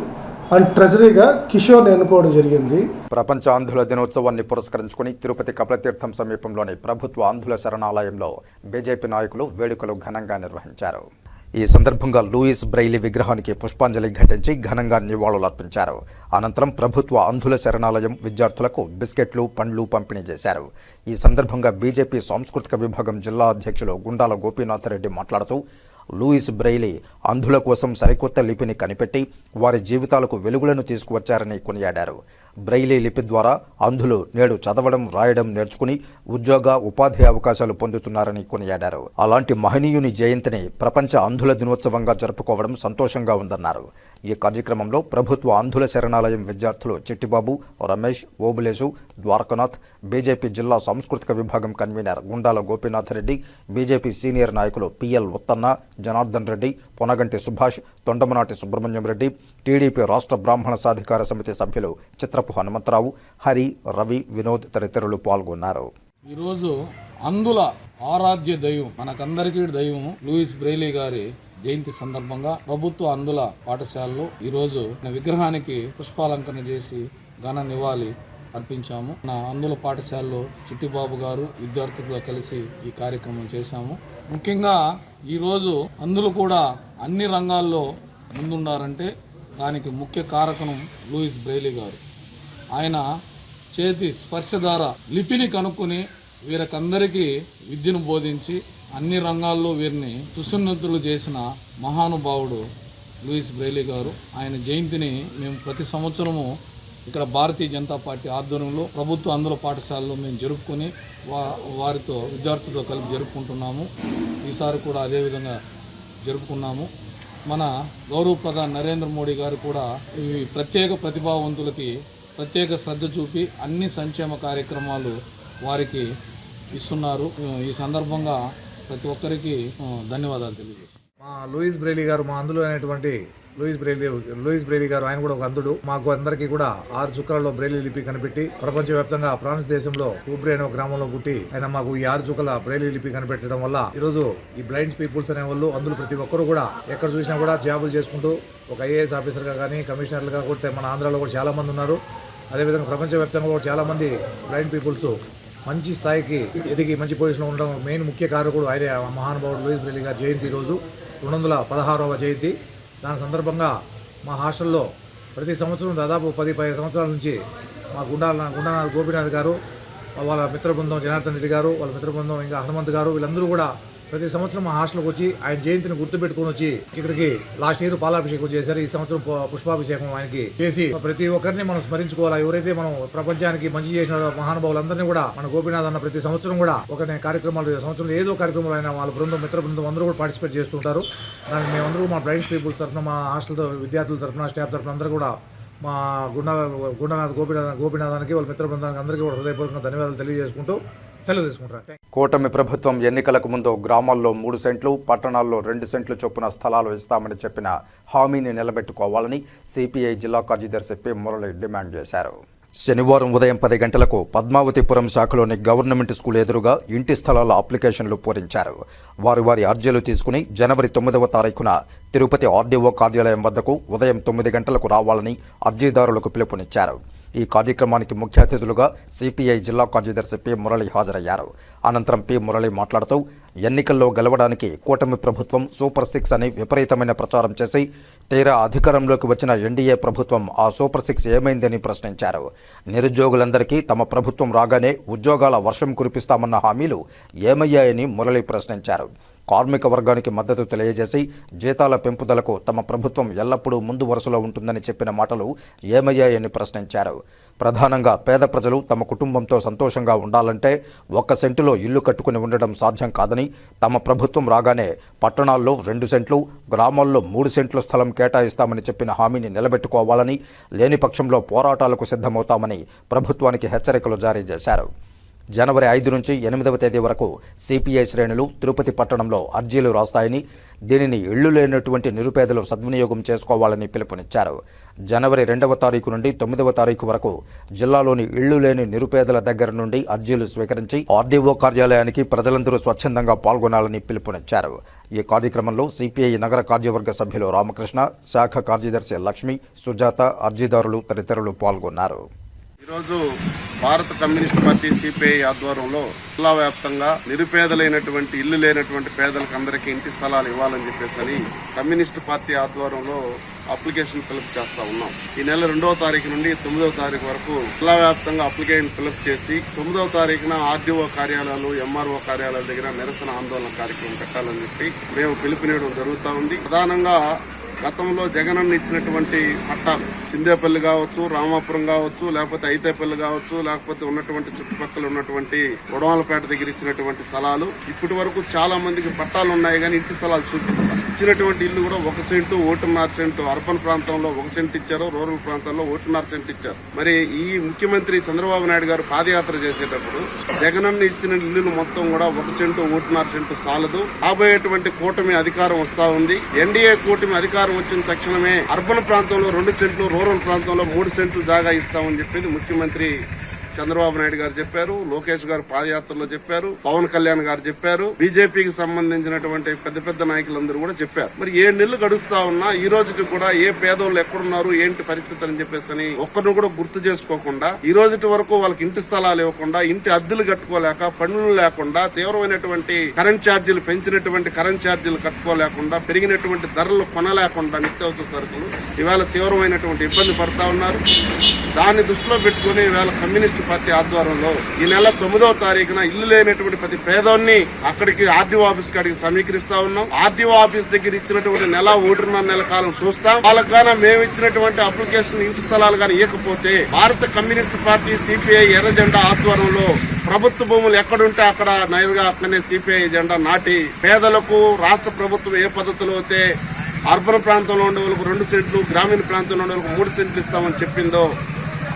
అండ్ ట్రెజరీగా కిషోర్ని ఎన్నుకోవడం జరిగింది. ప్రపంచ అంధుల దినోత్సవాన్ని పురస్కరించుకుని తిరుపతి కపిలతీర్థం సమీపంలోని ప్రభుత్వ అంధుల శరణాలయంలో బీజేపీ నాయకులు వేడుకలు ఘనంగా నిర్వహించారు. ఈ సందర్భంగా లూయిస్ బ్రెయిలీ విగ్రహానికి పుష్పాంజలి ఘటించి ఘనంగా నివాళులర్పించారు. అనంతరం ప్రభుత్వ అంధుల శరణాలయం విద్యార్థులకు బిస్కెట్లు, పండ్లు పంపిణీ చేశారు. ఈ సందర్భంగా బీజేపీ సాంస్కృతిక విభాగం జిల్లా అధ్యక్షులు గుండాల గోపీనాథరెడ్డి మాట్లాడుతూ లూయిస్ బ్రెయిలీ అంధుల కోసం సరికొత్త లిపిని కనిపెట్టి వారి జీవితాలకు వెలుగులను తీసుకువచ్చారని కొనియాడారు. బ్రెయిలీ లిపి ద్వారా అంధులు నేడు చదవడం, రాయడం నేర్చుకుని ఉద్యోగ, ఉపాధి అవకాశాలు పొందుతున్నారని కొనియాడారు. అలాంటి మహనీయుని జయంతిని ప్రపంచ అంధుల దినోత్సవంగా జరుపుకోవడం సంతోషంగా ఉందన్నారు. ఈ కార్యక్రమంలో ప్రభుత్వ అంధుల శరణాలయం విద్యార్థులు చిట్టిబాబు, రమేష్, ఓబులేసు, ద్వారకనాథ్, బీజేపీ జిల్లా సాంస్కృతిక విభాగం convener Gundala Gopinathreddy, BJP senior నాయకులు పిఎల్ ఉత్తన్న, జనార్దన్ రెడ్డి, పొనగంటి సుభాష్, తొండమనాటి సుబ్రహ్మణ్యం రెడ్డి, టీడీపీ రాష్ట్ర బ్రాహ్మణ సాధికార సమితి సభ్యులు చిత్రపు హనుమంతరావు, హరి, రవి, వినోద్ తదితరులు పాల్గొన్నారు. ఈరోజు అందుల ఆరాధ్య దైవం, మనకందరికీ దైవం లూయిస్ బ్రెయిలీ గారి జయంతి సందర్భంగా ప్రభుత్వ అందుల పాఠశాలలో ఈరోజు విగ్రహానికి పుష్పాలంకరణ చేసి ఘన నివాళి అర్పించాము. నా అందుల పాఠశాలలో చిట్టిబాబు గారు విద్యార్థులతో కలిసి ఈ కార్యక్రమం చేశాము. ముఖ్యంగా ఈరోజు అందులు కూడా అన్ని రంగాల్లో ముందుండారంటే దానికి ముఖ్య కారకం లూయిస్ బ్రెయిలీ గారు. ఆయన చేతి స్పర్శ ద్వారా లిపిని కనుక్కొని వీరికందరికీ విద్యను బోధించి అన్ని రంగాల్లో వీరిని సుసన్నతులు చేసిన మహానుభావుడు లూయిస్ బ్రెయిలీ గారు. ఆయన జయంతిని మేము ప్రతి సంవత్సరము ఇక్కడ భారతీయ జనతా పార్టీ ఆధ్వర్యంలో ప్రభుత్వ అందుల పాఠశాలలో మేము జరుపుకొని వారితో విద్యార్థులతో కలిపి జరుపుకుంటున్నాము. ఈసారి కూడా అదేవిధంగా జరుపుకున్నాము. మన గౌరవ ప్రధాని నరేంద్ర మోడీ గారు కూడా ఈ ప్రత్యేక ప్రతిభావంతులకి ప్రత్యేక శ్రద్ధ చూపి అన్ని సంక్షేమ కార్యక్రమాలు వారికి ఇస్తున్నారు. ఈ సందర్భంగా ప్రతి ఒక్కరికి ధన్యవాదాలు తెలియజేస్తాను. మా లూయిస్ బ్రెయిలీ గారు, మా అందులో అయినటువంటి లూయిస్ బ్రెయిలీ గారు, ఆయన కూడా ఒక అందుడు. మాకు అందరికీ కూడా 6 చుక్కలలో బ్రెయిలీ లిపి కనిపెట్టి ప్రపంచవ్యాప్తంగా ఫ్రాన్స్ దేశంలో హూబ్రే అనే ఒక గ్రామంలో పుట్టి ఆయన మాకు ఈ 6 చుక్కల బ్రెయిలీ లిపి కనిపెట్టడం వల్ల ఈరోజు ఈ బ్లైండ్స్ పీపుల్స్ అనే వాళ్ళు అందులో ప్రతి ఒక్కరు కూడా ఎక్కడ చూసినా కూడా జాబులు చేసుకుంటూ ఒక ఐఏఎస్ ఆఫీసర్గా కానీ కమిషనర్లుగా కూడా మన ఆంధ్రాలో కూడా చాలా మంది ఉన్నారు. అదేవిధంగా ప్రపంచవ్యాప్తంగా కూడా చాలా మంది బ్లైండ్ పీపుల్స్ మంచి స్థాయికి ఎదిగి మంచి పొజిషన్లో ఉండడం మెయిన్ ముఖ్య కారకుడు ఆయన మహానుభావుడు లూయిస్ బ్రెయిలీ గారి జయంతి ఈరోజు 216వ జయంతి. దాని సందర్భంగా మా హాస్టల్లో ప్రతి సంవత్సరం దాదాపు 10-15 సంవత్సరాల నుంచి మా గుండానాథ్ గోపీనాథ్ గారు, వాళ్ళ మిత్ర బృందం జనార్దన్ రెడ్డి గారు, వాళ్ళ మిత్ర బృందం ఇంకా హనుమంత్ గారు, వీళ్ళందరూ కూడా ప్రతి సంవత్సరం మా హాస్టల్కి వచ్చి ఆయన జయంతిని గుర్తుపెట్టుకుని వచ్చి ఇక్కడికి లాస్ట్ ఇయర్ పాలాభిషేకం చేశారు. ఈ సంవత్సరం పుష్పాభిషేకం ఆయనకి చేసి ప్రతి ఒక్కరిని మనం స్మరించుకోవాలా. ఎవరైతే మనం ప్రపంచానికి మంచి చేసిన మహానుభావులందరినీ కూడా మన గోపీనాథ్ అన్న ప్రతి సంవత్సరం కూడా ఒక కార్యక్రమాలు సంవత్సరం ఏదో కార్యక్రమాలు అయినా వాళ్ళ బృందం మిత్ర బృందం అందరూ కూడా పార్టిసిపేట్ చేస్తుంటారు. దానికి మేమందరూ మా బ్లైండ్ పీపుల్ తరఫున, మా హాస్టల్ విద్యార్థుల తరఫున, స్టాఫ్ తరఫున అందరూ కూడా మా గుండానాథ్ గోపీనాథానికి వాళ్ళ మిత్ర బృందానికి అందరికీ కూడా హృదయపూర్వకంగా ధన్యవాదాలు తెలియజేసుకుంటూ సెలవు తీసుకుంటారు. కూటమి ప్రభుత్వం ఎన్నికలకు ముందు గ్రామాల్లో 3 సెంట్లు, పట్టణాల్లో 2 సెంట్లు చొప్పున స్థలాలు ఇస్తామని చెప్పిన హామీని నిలబెట్టుకోవాలని సిపిఐ జిల్లా కార్యదర్శి పి మురళి డిమాండ్ చేశారు. శనివారం ఉదయం 10 గంటలకు పద్మావతిపురం శాఖలోని గవర్నమెంట్ స్కూల్ ఎదురుగా ఇంటి స్థలాల అప్లికేషన్లు పూరించారు. వారి అర్జీలు తీసుకుని జనవరి 9వ తారీఖున తిరుపతి ఆర్డీఓ కార్యాలయం వద్దకు ఉదయం 9 గంటలకు రావాలని అర్జీదారులకు పిలుపునిచ్చారు. ఈ కార్యక్రమానికి ముఖ్య అతిథులుగా సిపిఐ జిల్లా కార్యదర్శి పి మురళి హాజరయ్యారు. అనంతరం పి మురళి మాట్లాడుతూ ఎన్నికల్లో గెలవడానికి కూటమి ప్రభుత్వం సూపర్ 6 అని విపరీతమైన ప్రచారం చేసి తీరా అధికారంలోకి వచ్చిన ఎన్డీఏ ప్రభుత్వం ఆ సూపర్ 6 ఏమైందని ప్రశ్నించారు. నిరుద్యోగులందరికీ తమ ప్రభుత్వం రాగానే ఉద్యోగాల వర్షం కురిపిస్తామన్న హామీలు ఏమయ్యాయని మురళి ప్రశ్నించారు. కార్మిక వర్గానికి మద్దతు తెలియజేసి జీతాల పెంపుదలకు తమ ప్రభుత్వం ఎల్లప్పుడూ ముందు వరుసలో ఉంటుందని చెప్పిన మాటలు ఏమయ్యాయని ప్రశ్నించారు. ప్రధానంగా పేద ప్రజలు తమ కుటుంబంతో సంతోషంగా ఉండాలంటే 1 సెంటులో ఇల్లు కట్టుకుని ఉండడం సాధ్యం కాదని, తమ ప్రభుత్వం రాగానే పట్టణాల్లో 2 సెంట్లు, గ్రామాల్లో 3 సెంట్ల స్థలం కేటాయిస్తామని చెప్పిన హామీని నిలబెట్టుకోవాలని, లేని పక్షంలో పోరాటాలకు సిద్ధమవుతామని ప్రభుత్వానికి హెచ్చరికలు జారీ చేశారు. జనవరి 5 నుంచి 8వ తేదీ వరకు సిపిఐ శ్రేణులు తిరుపతి పట్టణంలో అర్జీలు రాస్తాయని, దీనిని ఇళ్లు లేనటువంటి నిరుపేదలు సద్వినియోగం చేసుకోవాలని పిలుపునిచ్చారు. జనవరి 2వ తారీఖు నుండి 9వ తారీఖు వరకు జిల్లాలోని ఇళ్లు లేని నిరుపేదల దగ్గర నుండి అర్జీలు స్వీకరించి ఆర్డీఓ కార్యాలయానికి ప్రజలందరూ స్వచ్ఛందంగా పాల్గొనాలని పిలుపునిచ్చారు. ఈ కార్యక్రమంలో సిపిఐ నగర కార్యవర్గ సభ్యులు రామకృష్ణ, శాఖ కార్యదర్శి లక్ష్మి, సుజాత, అర్జీదారులు తదితరులు పాల్గొన్నారు. ఈరోజు భారత కమ్యూనిస్ట్ పార్టీ సిపిఐ ఆధ్వర్యంలో జిల్లా వ్యాప్తంగా నిరుపేదలైనటువంటి ఇల్లు లేనటువంటి పేదలకు అందరికీ ఇంటి స్థలాలు ఇవ్వాలని చెప్పేసి కమ్యూనిస్ట్ పార్టీ ఆధ్వర్యంలో అప్లికేషన్ ఫిలప్ చేస్తా ఉన్నాం. ఈ నెల 2వ తారీఖు నుండి 9వ తారీఖు వరకు జిల్లా వ్యాప్తంగా అప్లికేషన్ ఫిలప్ చేసి 9వ తారీఖున ఆర్డీఓ కార్యాలయాలు, ఎంఆర్ఓ కార్యాలయాల దగ్గర నిరసన ఆందోళన కార్యక్రమం పెట్టాలని చెప్పి మేము పిలుపునివ్వడం జరుగుతూ ఉంది. ప్రధానంగా గతంలో జగనన్న ఇచ్చినటువంటి పట్టాలు చిందేపల్లి కావచ్చు, రామాపురం కావచ్చు, లేకపోతే ఐతేపల్లి కావచ్చు, లేకపోతే ఉన్నటువంటి చుట్టుపక్కల ఉన్నటువంటి ఉడమలపేట దగ్గర ఇచ్చినటువంటి స్థలాలు ఇప్పటి వరకు చాలా మందికి పట్టాలు ఉన్నాయి కానీ ఇంటి స్థలాలు చూపించారు. ఇచ్చినటువంటి ఇల్లు కూడా 1 సెంటు, 1.5 సెంటు, అర్బన్ ప్రాంతంలో 1 సెంటు ఇచ్చారు, రూరల్ ప్రాంతంలో 1.5 సెంటు ఇచ్చారు. మరి ఈ ముఖ్యమంత్రి చంద్రబాబు నాయుడు గారు పాదయాత్ర చేసేటప్పుడు జగనన్న ఇచ్చిన ఇల్లులు మొత్తం కూడా 1 సెంటు, 1.5 సెంటు చాలదు. రాబోయేటువంటి కూటమి అధికారం వస్తా ఉంది. ఎన్డీఏ కూటమి అధికారం వచ్చిన తక్షణమే అర్బన్ ప్రాంతంలో 2 సెంట్లు, రూరల్ ప్రాంతంలో 3 సెంట్లు జాగా ఇస్తామని చెప్పేది ముఖ్యమంత్రి చంద్రబాబు నాయుడు గారు చెప్పారు, లోకేష్ గారు పాదయాత్రలో చెప్పారు, పవన్ కళ్యాణ్ గారు చెప్పారు, బీజేపీకి సంబంధించినటువంటి పెద్ద పెద్ద నాయకులందరూ కూడా చెప్పారు. మరి 7 నెలలు గడుస్తా ఉన్నా ఈ రోజుకి కూడా ఏ పేదోళ్ళు ఎక్కడున్నారు, ఏంటి పరిస్థితి అని చెప్పేసి ఒక్కరిని కూడా గుర్తు చేసుకోకుండా, ఈ రోజుటి వరకు వాళ్ళకి ఇంటి స్థలాలు ఇవ్వకుండా, ఇంటి అద్దెలు కట్టుకోలేక, పన్నులు లేకుండా, తీవ్రమైనటువంటి కరెంట్ ఛార్జీలు పెంచినటువంటి కరెంట్ ఛార్జీలు కట్టుకోలేకుండా, పెరిగినటువంటి ధరలు కొనలేకుండా నిత్యావసర సరుకులు ఇవాళ తీవ్రమైనటువంటి ఇబ్బంది పడతా ఉన్నారు. దాన్ని దృష్టిలో పెట్టుకుని ఇవాళ కమ్యూనిస్ట్ పార్టీ ఆధ్వర్యంలో ఈ నెల 9వ తారీఖున ఇల్లు లేనటువంటి ప్రతి పేదోన్ని అక్కడికి ఆర్డీఓ ఆఫీస్ కాడికి సమీకరిస్తా ఉన్నాం. ఆర్డీఓ ఆఫీస్ దగ్గర ఇచ్చినటువంటి నెల 1.5 నెలల కాలం చూస్తాం. వాళ్ళకి గానీ మేము ఇచ్చినటువంటి అప్లికేషన్ ఇంటి స్థలాలు గానీ ఇవ్వకపోతే భారత కమ్యూనిస్ట్ పార్టీ సిపిఐ ఎర్ర జెండా ఆధ్వర్యంలో ప్రభుత్వ భూములు ఎక్కడుంటే అక్కడ నైరుగా అక్కడనే సిపిఐ జెండా నాటి పేదలకు రాష్ట్ర ప్రభుత్వం ఏ పద్ధతిలో అయితే అర్బన్ ప్రాంతంలో ఉండే వాళ్ళకు 2 సెంట్లు, గ్రామీణ ప్రాంతంలో ఉండే వాళ్ళకు 3 సెంట్లు ఇస్తామని చెప్పిందో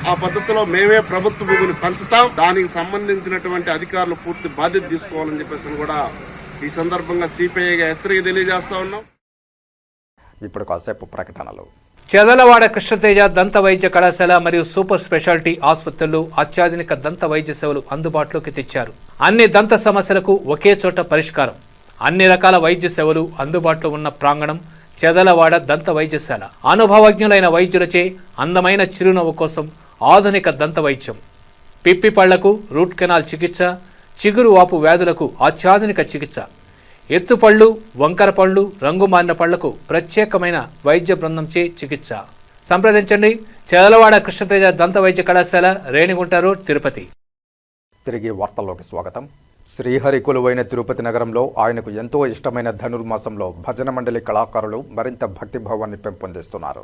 ఆ పద్ధతిలో మేమే ప్రభుత్వ భూమిని పంచుతాం. దానికి సంబంధించినటువంటి అధికారులు పూర్తి బాధ్యత తీసుకోవాలని చెప్పేసి కూడా ఈ సందర్భంగా సిపిఐగా హెచ్చరిక తెలియజేస్తా ఉన్నాం. ఇప్పుడు కాసేపు ప్రకటనలు. చెదలవాడ కృష్ణతేజ దంత వైద్య కళాశాల మరియు సూపర్ స్పెషాలిటీ ఆసుపత్రులు అత్యాధునిక దంత వైద్య సేవలు అందుబాటులోకి తెచ్చారు. అన్ని దంత సమస్యలకు ఒకే చోట పరిష్కారం. అన్ని రకాల వైద్య సేవలు అందుబాటులో ఉన్న ప్రాంగణం చెదలవాడ దంత వైద్యశాల. అనుభవజ్ఞులైన వైద్యులచే అందమైన చిరునవ్వు కోసం ఆధునిక దంత వైద్యం, పిప్పి పళ్లకు రూట్ కెనాల్ చికిత్స, చిగురు వాపు వ్యాధులకు అత్యాధునిక చికిత్స, ఎత్తుపళ్ళు, వంకర పళ్ళు, రంగు మారిన పళ్లకు ప్రత్యేకమైన వైద్య బృందంచే చికిత్స. సంప్రదించండి. చదలవాడ కృష్ణతేజ దంత వైద్య కళాశాల, రేణిగుంట రోడ్, తిరుపతి. తిరిగి వార్తల్లోకి స్వాగతం. శ్రీహరి కొలువైన తిరుపతి నగరంలో ఆయనకు ఎంతో ఇష్టమైన ధనుర్మాసంలో భజన మండలి కళాకారులు మరింత భక్తిభావాన్ని పెంపొందిస్తున్నారు.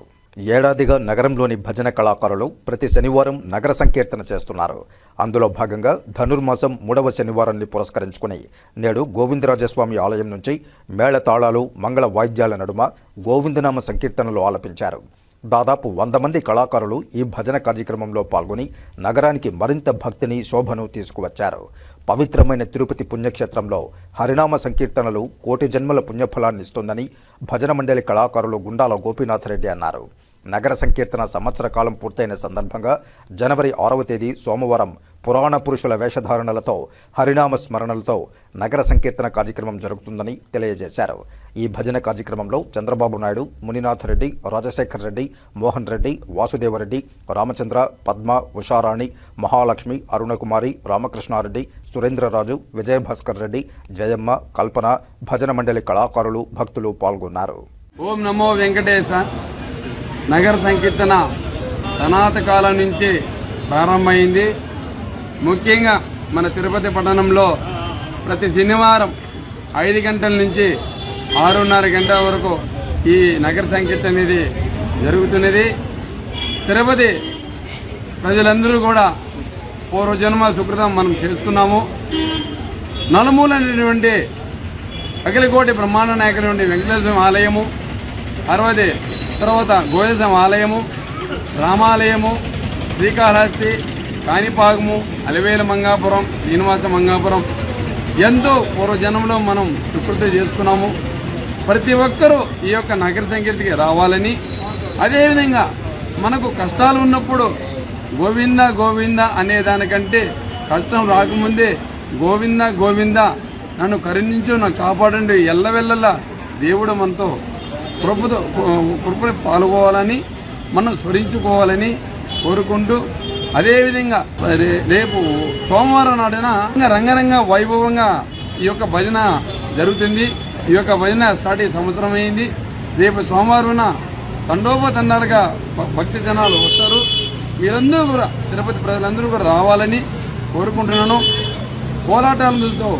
ఏడాదిగా నగరంలోని భజన కళాకారులు ప్రతి శనివారం నగర సంకీర్తన చేస్తున్నారు. అందులో భాగంగా ధనుర్మాసం 3వ శనివారాన్ని పురస్కరించుకుని నేడు గోవిందరాజస్వామి ఆలయం నుంచి మేళతాళాలు, మంగళ వాయిద్యాల నడుమ గోవిందనామ సంకీర్తనలు ఆలపించారు. దాదాపు 100 మంది కళాకారులు ఈ భజన కార్యక్రమంలో పాల్గొని నగరానికి మరింత భక్తిని, శోభను తీసుకువచ్చారు. పవిత్రమైన తిరుపతి పుణ్యక్షేత్రంలో హరినామ సంకీర్తనలు కోటి జన్మల పుణ్యఫలాన్ని ఇస్తుందని భజన మండలి కళాకారులు గుండాల గోపీనాథరెడ్డి అన్నారు. నగర సంకీర్తన సంవత్సర కాలం పూర్తయిన సందర్భంగా జనవరి 6వ తేదీ సోమవారం పురాణ పురుషుల వేషధారణలతో హరినామ స్మరణలతో నగర సంకీర్తన కార్యక్రమం జరుగుతుందని తెలియజేశారు. ఈ భజన కార్యక్రమంలో చంద్రబాబు నాయుడు, మునినాథరెడ్డి, రాజశేఖర్ రెడ్డి, మోహన్ రెడ్డి, వాసుదేవరెడ్డి, రామచంద్ర, పద్మ, ఉషారాణి, మహాలక్ష్మి, అరుణకుమారి, రామకృష్ణారెడ్డి, సురేంద్రరాజు, విజయభాస్కర్ రెడ్డి, జయమ్మ, కల్పన, భజన మండలి కళాకారులు, భక్తులు పాల్గొన్నారు. ఓం నమో వెంకటేశ. నగర సంకీర్తన సనాత కాలం నుంచి ప్రారంభమైంది. ముఖ్యంగా మన తిరుపతి పట్టణంలో ప్రతి శనివారం 5 గంటల నుంచి 6:30 గంటల వరకు ఈ నగర సంకీర్తన అనేది జరుగుతున్నది. తిరుపతి ప్రజలందరూ కూడా పూర్వజన్మ సుకృతం మనం చేసుకున్నాము. నలుమూలైనటువంటి అఖిలకోటి బ్రహ్మాండ నాయకుడి వెంకటేశ్వర ఆలయము, తర్వాత గోయసం ఆలయము, రామాలయము, శ్రీకాళహస్తి, కాణిపాకము, అలివేలు మంగాపురం, శ్రీనివాస మంగాపురం ఎంతో పూర్వజన్మలో మనం సుకృతి చేసుకున్నాము. ప్రతి ఒక్కరూ ఈ యొక్క నగర సంకీర్తనకి రావాలని, అదేవిధంగా మనకు కష్టాలు ఉన్నప్పుడు గోవింద గోవింద అనే దానికంటే కష్టం రాకముందే గోవింద గోవింద నన్ను కరుణించు, నాకు కాపాడండి, ఎల్లవెల్లలా దేవుడు మనతో కృపని పాల్గొవాలని, మనం స్మరించుకోవాలని కోరుకుంటూ, అదేవిధంగా రేపు సోమవారం నాడున రంగరంగ వైభవంగా ఈ యొక్క భజన జరుగుతుంది. ఈ యొక్క భజన స్టార్ట్ అయ్యే సంవత్సరం అయింది. రేపు సోమవారం తండోపతండాలుగా భక్తి జనాలు వస్తారు. మీరందరూ కూడా తిరుపతి ప్రజలందరూ కూడా రావాలని కోరుకుంటున్నాను. కోలాటాలతో,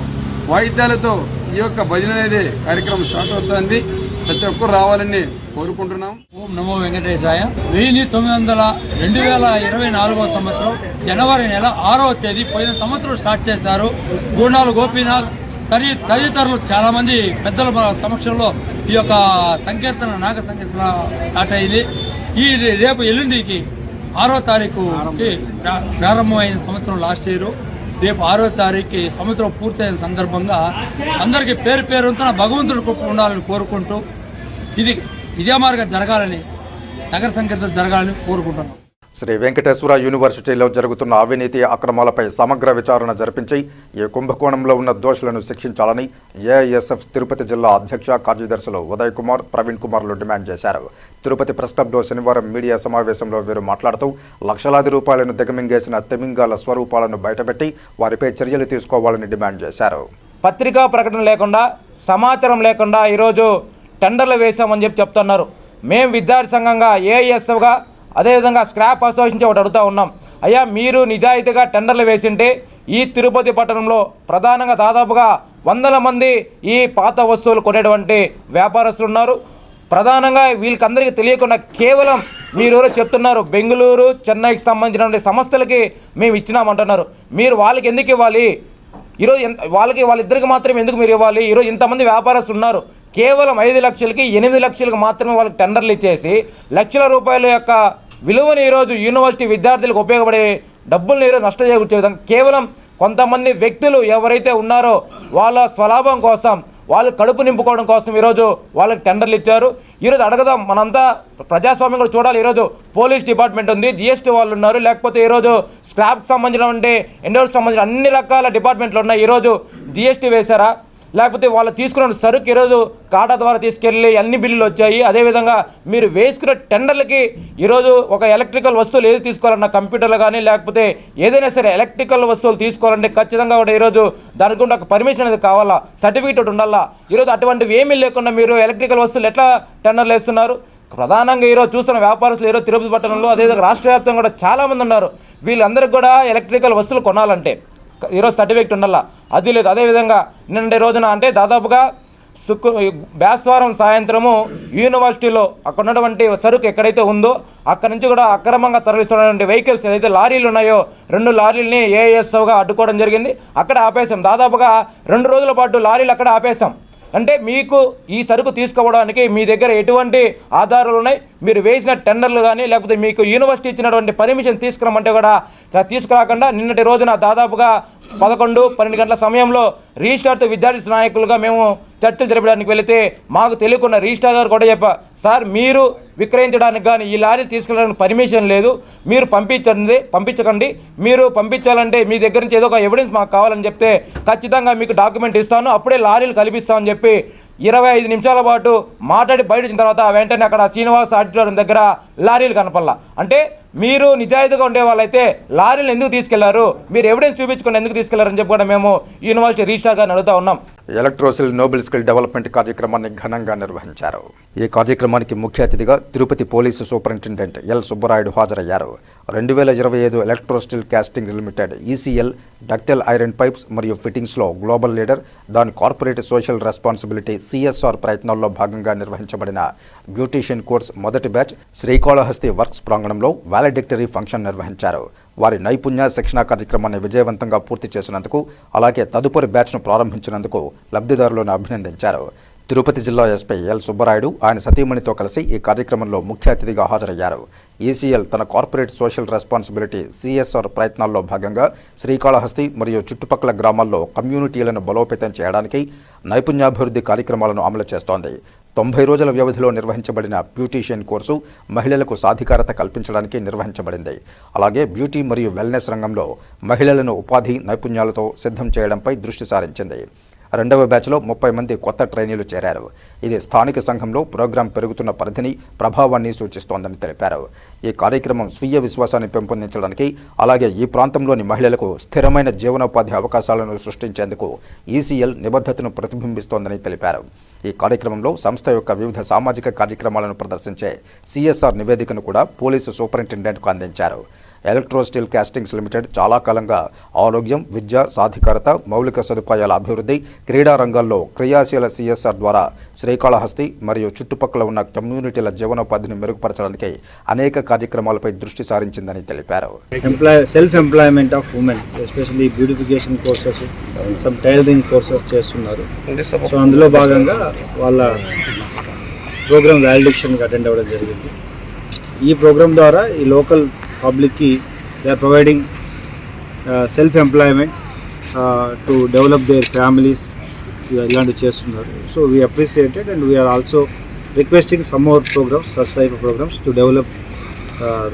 వాయిద్యాలతో ఈ యొక్క భజన అనేది కార్యక్రమం స్టార్ట్ అవుతుంది. ప్రతి ఒక్కరు రావాలని కోరుకుంటున్నాం. ఓం నమో వెంకటేశాయ. 2024 సంవత్సరం జనవరి నెల 6వ తేదీ పోయిన సంవత్సరం స్టార్ట్ చేశారు. గుండాల గోపీనాథ్ తదితరులు చాలామంది పెద్దల సమక్షంలో ఈ యొక్క సంకీర్తన, నాగ సంకీర్తన స్టార్ట్ అయ్యింది. ఈ రేపు ఎల్లుండికి 6వ తారీఖుకి ప్రారంభమైన సంవత్సరం లాస్ట్ ఇయర్. రేపు 6వ తారీఖుకి సంవత్సరం పూర్తయిన సందర్భంగా అందరికీ పేరు పేరుతో భగవంతుడి కృప ఉండాలని కోరుకుంటూ ఇదే మార్గం జరగాలని, నగర సంకీర్తన జరగాలని కోరుకుంటున్నాం. శ్రీ వెంకటేశ్వర యూనివర్సిటీలో జరుగుతున్న అవినీతి అక్రమాలపై సమగ్ర విచారణ జరిపించి ఈ కుంభకోణంలో ఉన్న దోషులను శిక్షించాలని ఏఐఎస్ఎఫ్ తిరుపతి జిల్లా అధ్యక్ష కార్యదర్శులు ఉదయ్ కుమార్, ప్రవీణ్ కుమార్లు డిమాండ్ చేశారు. తిరుపతి ప్రెస్ క్లబ్లో శనివారం మీడియా సమావేశంలో వీరు మాట్లాడుతూ లక్షలాది రూపాయలను దిగమింగేసిన తిమింగాల స్వరూపాలను బయటపెట్టి వారిపై చర్యలు తీసుకోవాలని డిమాండ్ చేశారు. పత్రికా ప్రకటన లేకుండా, సమాచారం లేకుండా ఈరోజు టెండర్లు వేశామని చెప్తున్నారు. మేము విద్యార్థి సంఘంగా ఏఐఎస్ఎఫ్గా, అదేవిధంగా స్క్రాప్ అసోసియేషన్ ఒకటి అడుగుతూ ఉన్నాం. అయ్యా, మీరు నిజాయితీగా టెండర్లు వేసింటే ఈ తిరుపతి పట్టణంలో ప్రధానంగా దాదాపుగా 100 మంది ఈ పాత వస్తువులు కొనేటువంటి వ్యాపారస్తులు ఉన్నారు. ప్రధానంగా వీళ్ళకందరికీ తెలియకుండా కేవలం మీరు చెప్తున్నారు బెంగళూరు, చెన్నైకి సంబంధించినటువంటి సంస్థలకి మేము ఇచ్చినామంటున్నారు. మీరు వాళ్ళకి ఎందుకు ఇవ్వాలి? ఈరోజు వాళ్ళిద్దరికి మాత్రం ఎందుకు మీరు ఇవ్వాలి? ఈరోజు ఇంతమంది వ్యాపారస్తులు ఉన్నారు. కేవలం 5 లక్షలకి 8 లక్షలకు మాత్రమే వాళ్ళకి టెండర్లు ఇచ్చేసి లక్షల రూపాయల యొక్క విలువని ఈరోజు యూనివర్సిటీ విద్యార్థులకు ఉపయోగపడే డబ్బులను ఈరోజు నష్టం చేకూర్చే విధంగా కేవలం కొంతమంది వ్యక్తులు ఎవరైతే ఉన్నారో వాళ్ళ స్వలాభం కోసం, వాళ్ళు కడుపు నింపుకోవడం కోసం ఈరోజు వాళ్ళకి టెండర్లు ఇచ్చారు. ఈరోజు అడగదాం, మనంతా ప్రజాస్వామ్యం కూడా చూడాలి. ఈరోజు పోలీస్ డిపార్ట్మెంట్ ఉంది, జిఎస్టీ వాళ్ళు ఉన్నారు, లేకపోతే ఈరోజు స్క్రాప్కి సంబంధించిన ఎండోర్స్కి సంబంధించిన అన్ని రకాల డిపార్ట్మెంట్లు ఉన్నాయి. ఈరోజు జిఎస్టీ వేశారా? లేకపోతే వాళ్ళు తీసుకున్న సరుకు ఈరోజు కాటా ద్వారా తీసుకెళ్ళి అన్ని బిల్లులు వచ్చాయి. అదేవిధంగా మీరు వేసుకున్న టెండర్లకి ఈరోజు ఒక ఎలక్ట్రికల్ వస్తువులు ఏది తీసుకోవాలన్నా కంప్యూటర్లు కానీ లేకపోతే ఏదైనా సరే ఎలక్ట్రికల్ వస్తువులు తీసుకోవాలంటే ఖచ్చితంగా కూడా ఈరోజు దానికి కూడా ఒక పర్మిషన్ అనేది కావాలా, సర్టిఫికేట్ ఉండాలా. ఈరోజు అటువంటివి ఏమీ లేకుండా మీరు ఎలక్ట్రికల్ వస్తువులు ఎట్లా టెండర్లు వేస్తున్నారు? ప్రధానంగా ఈరోజు చూస్తున్న వ్యాపారస్తులు ఈరోజు తిరుపతి పట్టణంలో అదేవిధంగా రాష్ట్ర వ్యాప్తంగా కూడా చాలామంది ఉన్నారు. వీళ్ళందరికీ కూడా ఎలక్ట్రికల్ వస్తువులు కొనాలంటే ఈరోజు సర్టిఫికేట్ ఉండాలా, అది లేదు. అదేవిధంగా నిన్నటి రోజున అంటే దాదాపుగా బేస్వారం సాయంత్రము యూనివర్సిటీలో అక్కడ ఉన్నటువంటి సరుకు ఎక్కడైతే ఉందో అక్కడ నుంచి కూడా అక్రమంగా తరలిస్తున్నటువంటి వెహికల్స్ ఏదైతే లారీలు ఉన్నాయో 2 లారీలని ఏఎస్ఓగా అడ్డుకోవడం జరిగింది. అక్కడ ఆపేసాం. దాదాపుగా 2 రోజుల పాటు లారీలు అక్కడ ఆపేసాం. అంటే మీకు ఈ సరుకు తీసుకోవడానికి మీ దగ్గర ఎటువంటి ఆధారాలు ఉన్నాయి? మీరు వేసిన టెండర్లు కానీ లేకపోతే మీకు యూనివర్సిటీ ఇచ్చినటువంటి పర్మిషన్ తీసుకురమ్మంటే కూడా తీసుకురాకుండా నిన్నటి రోజున దాదాపుగా 11-12 గంటల సమయంలో రిజిస్టార్తో విద్యార్థి నాయకులుగా మేము చర్చలు జరపడానికి వెళితే మాకు తెలియకుండా రిజిస్టార్ గారు కూడా చెప్పారు, సార్ మీరు విక్రయించడానికి కానీ ఈ లారీలు తీసుకెళ్ళడానికి పర్మిషన్ లేదు, మీరు పంపించకండి, మీరు పంపించాలంటే మీ దగ్గర నుంచి ఏదో ఒక ఎవిడెన్స్ మాకు కావాలని చెప్తే ఖచ్చితంగా మీకు డాక్యుమెంట్ ఇస్తాను, అప్పుడే లారీలు కల్పిస్తామని చెప్పి 25 నిమిషాల పాటు మాట్లాడి బయట వచ్చిన తర్వాత వెంటనే అక్కడ శ్రీనివాస్ ఆడిటోరియం దగ్గర లారీలు కనపల్లా. అంటే మీరు నిజాయితీగా ఉండే వాళ్ళైతే లారీలు ఎందుకు తీసుకెళ్లారు, మీరు ఎవిడెన్స్ చూపించుకొని ఎందుకు తీసుకెళ్లారని చెప్పి కూడా మేము యూనివర్సిటీ రిజిస్ట్రార్ గారిని అడుగుతా ఉన్నాం. ఎలక్ట్రోసిల్ నోబెల్ స్కిల్ డెవలప్మెంట్ కార్యక్రమాన్ని ఘనంగా నిర్వహించారు. ఈ కార్యక్రమానికి ముఖ్య అతిథిగా Tirupati police superintendent L Subbarayudu హాజరయ్యారు. 2025 Electrosteel casting limited ECL ductile iron pipes మరియు ఫిట్టింగ్స్లో గ్లోబల్ లీడర్, దాని కార్పొరేట్ సోషల్ రెస్పాన్సిబిలిటీ సిఎస్ఆర్ ప్రయత్నాల్లో భాగంగా నిర్వహించబడిన బ్యూటీషియన్ కోర్స్ మొదటి బ్యాచ్ శ్రీకాళహస్తి వర్క్స్ ప్రాంగణంలో వాలెడిక్టరీ ఫంక్షన్ నిర్వహించారు. వారి నైపుణ్య శిక్షణ కార్యక్రమాన్ని విజయవంతంగా పూర్తి చేసినందుకు అలాగే తదుపరి బ్యాచ్ను ప్రారంభించినందుకు లబ్ధిదారులను అభినందించారు. తిరుపతి జిల్లా ఎస్పీ ఎల్ సుబ్బరాయుడు ఆయన సతీమణితో కలిసి ఈ కార్యక్రమంలో ముఖ్య అతిథిగా హాజరయ్యారు. ఈసీఎల్ తన కార్పొరేట్ సోషల్ రెస్పాన్సిబిలిటీ సిఎస్ఆర్ ప్రయత్నాల్లో భాగంగా శ్రీకాళహస్తి మరియు చుట్టుపక్కల గ్రామాల్లో కమ్యూనిటీలను బలోపేతం చేయడానికి నైపుణ్యాభివృద్ధి కార్యక్రమాలను అమలు చేస్తోంది. 90 రోజుల వ్యవధిలో నిర్వహించబడిన బ్యూటీషియన్ కోర్సు మహిళలకు సాధికారత కల్పించడానికి నిర్వహించబడింది. అలాగే బ్యూటీ మరియు వెల్నెస్ రంగంలో మహిళలను ఉపాధి నైపుణ్యాలతో సిద్ధం చేయడంపై దృష్టి సారించింది. రెండవ బ్యాచ్లో 30 మంది కొత్త ట్రైనీలు చేరారు. ఇది స్థానిక సంఘంలో ప్రోగ్రాం పెరుగుతున్న పరిధిని, ప్రభావాన్ని సూచిస్తోందని తెలిపారు. ఈ కార్యక్రమం స్వీయ విశ్వాసాన్ని పెంపొందించడానికి అలాగే ఈ ప్రాంతంలోని మహిళలకు స్థిరమైన జీవనోపాధి అవకాశాలను సృష్టించేందుకు ఈసీఎల్ నిబద్ధతను ప్రతిబింబిస్తోందని తెలిపారు. ఈ కార్యక్రమంలో సంస్థ యొక్క వివిధ సామాజిక కార్యక్రమాలను ప్రదర్శించే సిఎస్ఆర్ నివేదికను కూడా పోలీసు సూపరింటెండెంట్కు అందించారు. ఎలక్ట్రోస్టిల్ కాస్టింగ్స్ లిమిటెడ్ చాలా కాలంగా ఆరోగ్యం, విద్య, సాధికారత, మౌలిక సదుపాయాల అభివృద్ధి, క్రీడా రంగాల్లో క్రియాశీల సిఎస్ఆర్ ద్వారా శ్రీకాళహస్తి మరియు చుట్టుపక్కల ఉన్న కమ్యూనిటీల జీవనోపాధిని మెరుగుపరచడానికి అనేక కార్యక్రమాలపై దృష్టి సారించిందని తెలిపారు. Self employment of women, especially beautification courses, some tailoring courses చేస్తున్నారు. సో అందులో భాగంగా వాళ్ళ ప్రోగ్రామ్ వాలిడేషన్కి అటెండ్ అవ్వడం జరిగింది. ఈ ప్రోగ్రామ్ ద్వారా ఈ లోకల్ పబ్లిక్కి they are providing self employment to develop their families ఇలాంటివి చేస్తున్నారు. So we appreciated and we are also requesting some more programmes, such type of programmes to develop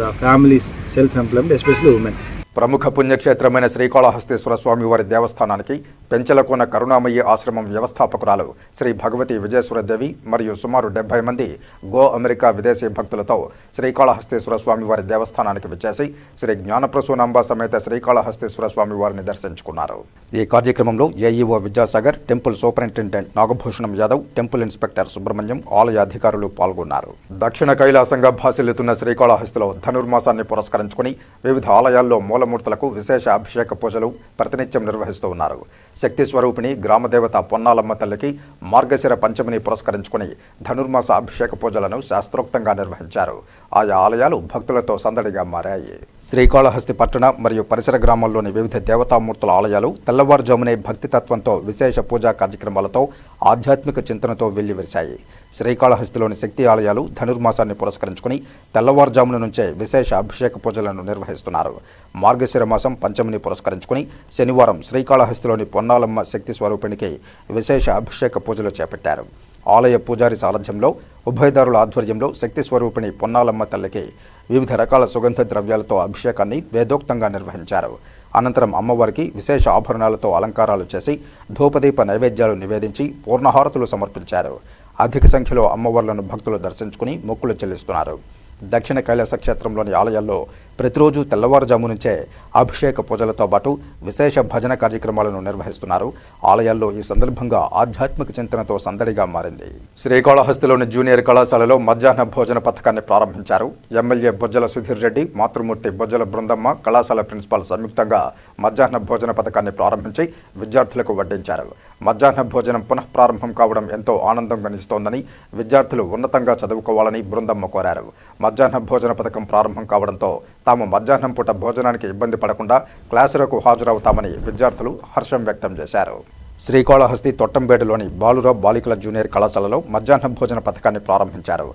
the families self employment, especially women. ప్రముఖ పుణ్యక్షేత్రమైన శ్రీకాళహస్తేశ్వర స్వామివారి దేవస్థానానికి పెంచలకోన కరుణామయ్య ఆశ్రమం వ్యవస్థాపకురాలు శ్రీ భగవతి విజయేశ్వరదేవి మరియు సుమారు 70 మంది గో అమెరికా విదేశీ భక్తులతో శ్రీకాళహస్తేశ్వర స్వామివారి దేవస్థానానికి విచ్చేసి శ్రీ జ్ఞానప్రసూనాంబ సమేత శ్రీకాళహస్తేశ్వర స్వామివారిని దర్శించుకున్నారు. ఈ కార్యక్రమంలో AEO Vidyasagar, temple superintendent Nagabhushanam Yadav, temple inspector Subrahmanyam, ఆలయ అధికారులు పాల్గొన్నారు. దక్షిణ కైలాసంగా భాసిల్లుతున్న శ్రీకాళహస్తిలో ధనుర్మాసాన్ని పురస్కరించుకుని వివిధ ఆలయాల్లో మూలమూర్తులకు విశేష అభిషేక పూజలు ప్రతినిత్యం నిర్వహిస్తూ ఉన్నారు. శక్తి స్వరూపిణి గ్రామదేవత పొన్నాలమ్మ తల్లికి మార్గశిర పంచమిని పురస్కరించుకుని ధనుర్మాస అభిషేక పూజలను శాస్త్రోక్తంగా నిర్వహించారు. ఆయా ఆలయాలు భక్తులతో సందడిగా మారాయి. శ్రీకాళహస్తి పట్టణ మరియు పరిసర గ్రామాల్లోని వివిధ దేవతామూర్తుల ఆలయాలు తెల్లవారుజామునే భక్తితత్వంతో విశేష పూజా కార్యక్రమాలతో ఆధ్యాత్మిక చింతనతో వెల్లివిరిశాయి. శ్రీకాళహస్తిలోని శక్తి ఆలయాలు ధనుర్మాసాన్ని పురస్కరించుకుని తెల్లవారుజామున నుంచే విశేష అభిషేక పూజలను నిర్వహిస్తున్నారు. మార్గశిర మాసం పంచమిని పురస్కరించుకుని శనివారం శ్రీకాళహస్తిలోని పొన్నాలమ్మ శక్తి స్వరూపిణికి విశేష అభిషేక పూజలు చేపట్టారు. ఆలయ పూజారి సారథ్యంలో ఉభయదారుల ఆధ్వర్యంలో శక్తి స్వరూపిణి పొన్నాలమ్మ తల్లికి వివిధ రకాల సుగంధ ద్రవ్యాలతో అభిషేకాన్ని వేదోక్తంగా నిర్వహించారు. అనంతరం అమ్మవారికి విశేష ఆభరణాలతో అలంకారాలు చేసి ధూపదీప నైవేద్యాలు నివేదించి పూర్ణహారతులు సమర్పించారు. అధిక సంఖ్యలో అమ్మవార్లను భక్తులు దర్శించుకుని మొక్కులు చెల్లిస్తున్నారు. దక్షిణ కైలాస క్షేత్రంలోని ఆలయాల్లో ప్రతిరోజు తెల్లవారుజాము నుంచే అభిషేక పూజలతో పాటు విశేష భజన కార్యక్రమాలను నిర్వహిస్తున్నారు. ఆలయాల్లో ఈ సందర్భంగా ఆధ్యాత్మిక చింతనతో సందడిగా మారింది. శ్రీకాళహస్తిలోని జూనియర్ కళాశాలలో మధ్యాహ్న భోజన పథకాన్ని ప్రారంభించారు. ఎమ్మెల్యే బొజ్జల సుధీర్ రెడ్డి, మాతృమూర్తి బొజ్జల బృందమ్మ, కళాశాల ప్రిన్సిపాల్ సంయుక్తంగా మధ్యాహ్న భోజన పథకాన్ని ప్రారంభించి విద్యార్థులకు వడ్డించారు. మధ్యాహ్న భోజనం పునః ప్రారంభం కావడం ఎంతో ఆనందం గనిస్తోందని, విద్యార్థులు ఉన్నతంగా చదువుకోవాలని బృందమ్మ కోరారు. మధ్యాహ్న భోజన పథకం ప్రారంభం కావడంతో తాము మధ్యాహ్నం పూట భోజనానికి ఇబ్బంది పడకుండా క్లాసులకు హాజరవుతామని విద్యార్థులు హర్షం వ్యక్తం చేశారు. శ్రీకాళహస్తి తొట్టంబేడులోని బాలురావు బాలికల జూనియర్ కళాశాలలో మధ్యాహ్న భోజన పథకాన్ని ప్రారంభించారు.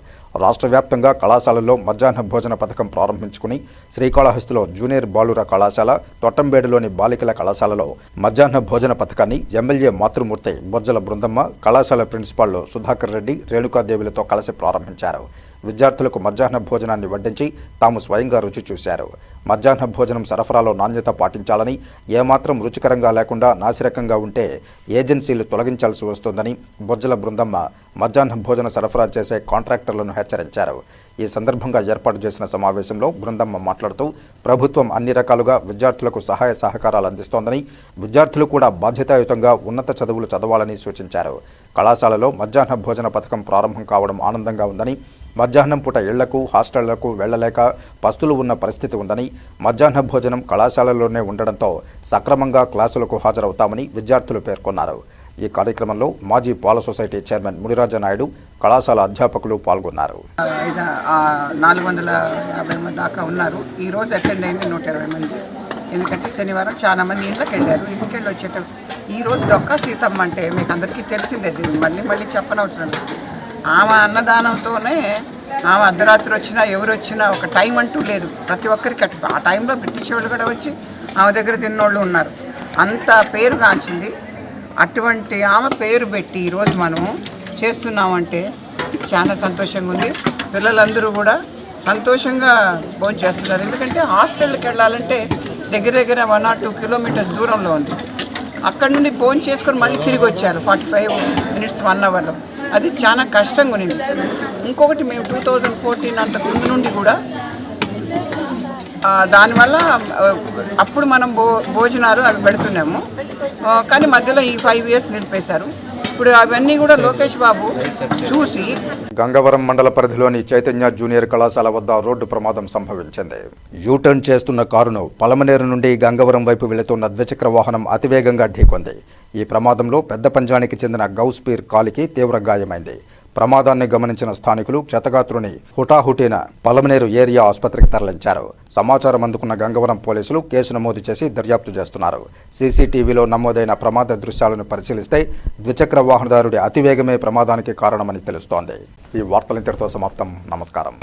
రాష్ట్ర వ్యాప్తంగా కళాశాలల్లో మధ్యాహ్న భోజన పథకం ప్రారంభించుకుని శ్రీకాళహస్తిలో జూనియర్ బాలుర కళాశాల, తొట్టంబేడులోని బాలికల కళాశాలలో మధ్యాహ్న భోజన పథకాన్ని ఎమ్మెల్యే మాతృమూర్తి బొజ్జల బృందమ్మ, కళాశాల ప్రిన్సిపాల్ సుధాకర్ రెడ్డి, రేణుకాదేవిలతో కలిసి ప్రారంభించారు. విద్యార్థులకు మధ్యాహ్న భోజనాన్ని వడ్డించి తాము స్వయంగా రుచి చూశారు. మధ్యాహ్న భోజనం సరఫరాలో నాణ్యత పాటించాలని, ఏమాత్రం రుచికరంగా లేకుండా నాసిరకంగా ఉంటే ఏజెన్సీలు తొలగించాల్సి వస్తుందని బొజ్జల బృందమ్మ మధ్యాహ్న భోజన సరఫరా చేసే కాంట్రాక్టర్లను హెచ్చరించారు. ఈ సందర్భంగా ఏర్పాటు చేసిన సమావేశంలో బృందమ్మ మాట్లాడుతూ ప్రభుత్వం అన్ని రకాలుగా విద్యార్థులకు సహాయ సహకారాలు అందిస్తోందని, విద్యార్థులు కూడా బాధ్యతాయుతంగా ఉన్నత చదువులు చదవాలని సూచించారు. కళాశాలలో మధ్యాహ్న భోజన పథకం ప్రారంభం కావడం ఆనందంగా ఉందని, మధ్యాహ్నం పూట ఇళ్లకు, హాస్టళ్లకు వెళ్లలేక పస్తులు ఉన్న పరిస్థితి ఉందని, మధ్యాహ్న భోజనం కళాశాలలోనే ఉండడంతో సక్రమంగా క్లాసులకు హాజరవుతామని విద్యార్థులు పేర్కొన్నారు. ఈ కార్యక్రమంలో మాజీ పాల సొసైటీ చైర్మన్ మునిరాజ నాయుడు, కళాశాల అధ్యాపకులు పాల్గొన్నారు. 450 మంది దాకా ఉన్నారు. ఈరోజు అటెండ్ అయింది 120 మంది. ఎందుకంటే శనివారం చాలా మంది ఇంట్లోకి వెళ్ళారు. ఇంటికి వెళ్ళి వచ్చేటప్పుడు ఈరోజు డొక్కా సీతమ్మ అంటే మీకు అందరికీ తెలిసిందే, మళ్ళీ చెప్పనవసరం లేదు. ఆమె అన్నదానంతోనే ఆమె అర్ధరాత్రి వచ్చినా ఎవరు వచ్చినా ఒక టైం అంటూ లేదు. ప్రతి ఒక్కరికి ఆ టైంలో బ్రిటిష్ వాళ్ళు కూడా వచ్చి ఆమె దగ్గర తిన్నోళ్ళు ఉన్నారు. అంత పేరుగాంచింది. అటువంటి ఆమె పేరు పెట్టి ఈరోజు మనము చేస్తున్నామంటే చాలా సంతోషంగా ఉంది. పిల్లలందరూ కూడా సంతోషంగా భోజనం చేస్తున్నారు. ఎందుకంటే హాస్టల్కి వెళ్ళాలంటే దగ్గర 1 or 2 kilometers దూరంలో ఉంది. అక్కడ నుండి భోజనం చేసుకొని మళ్ళీ తిరిగి వచ్చారు 45 minutes 1 hourలో. అది చాలా కష్టంగా ఉంది. ఇంకొకటి మేము 2014 అంతకు ముందు నుండి కూడా దానివల్ల అప్పుడు మనం భోజనాలు అవి పెడుతున్నాము. కానీ మధ్యలో ఈ 5 years నిలిపేశారు. ఇప్పుడు అవన్నీ కూడా లోకేష్ బాబు చూసి గంగవరం మండల పరిధిలోని చైతన్య జూనియర్ కళాశాల వద్ద రోడ్డు ప్రమాదం సంభవించింది. యూటర్న్ చేస్తున్న కారును పలమనేరు నుండి గంగవరం వైపు వెళుతున్న ద్విచక్ర వాహనం అతివేగంగా ఢీకొంది. ఈ ప్రమాదంలో పెద్ద పంజానికి చెందిన గౌస్పీర్ కాలికి తీవ్ర గాయమైంది. ప్రమాదాన్ని గమనించిన స్థానికులు క్షతగాత్రుని హుటాహుటిన పలమనేరు ఏరియా ఆసుపత్రికి తరలించారు. సమాచారం అందుకున్న గంగవరం పోలీసులు కేసు నమోదు చేసి దర్యాప్తు చేస్తున్నారు. సీసీటీవీలో నమోదైన ప్రమాద దృశ్యాలను పరిశీలిస్తే ద్విచక్ర వాహనదారుడి అతివేగమే ప్రమాదానికి కారణమని తెలుస్తోంది. ఈ వార్తలు ఇంతటితో సమాప్తం. నమస్కారం.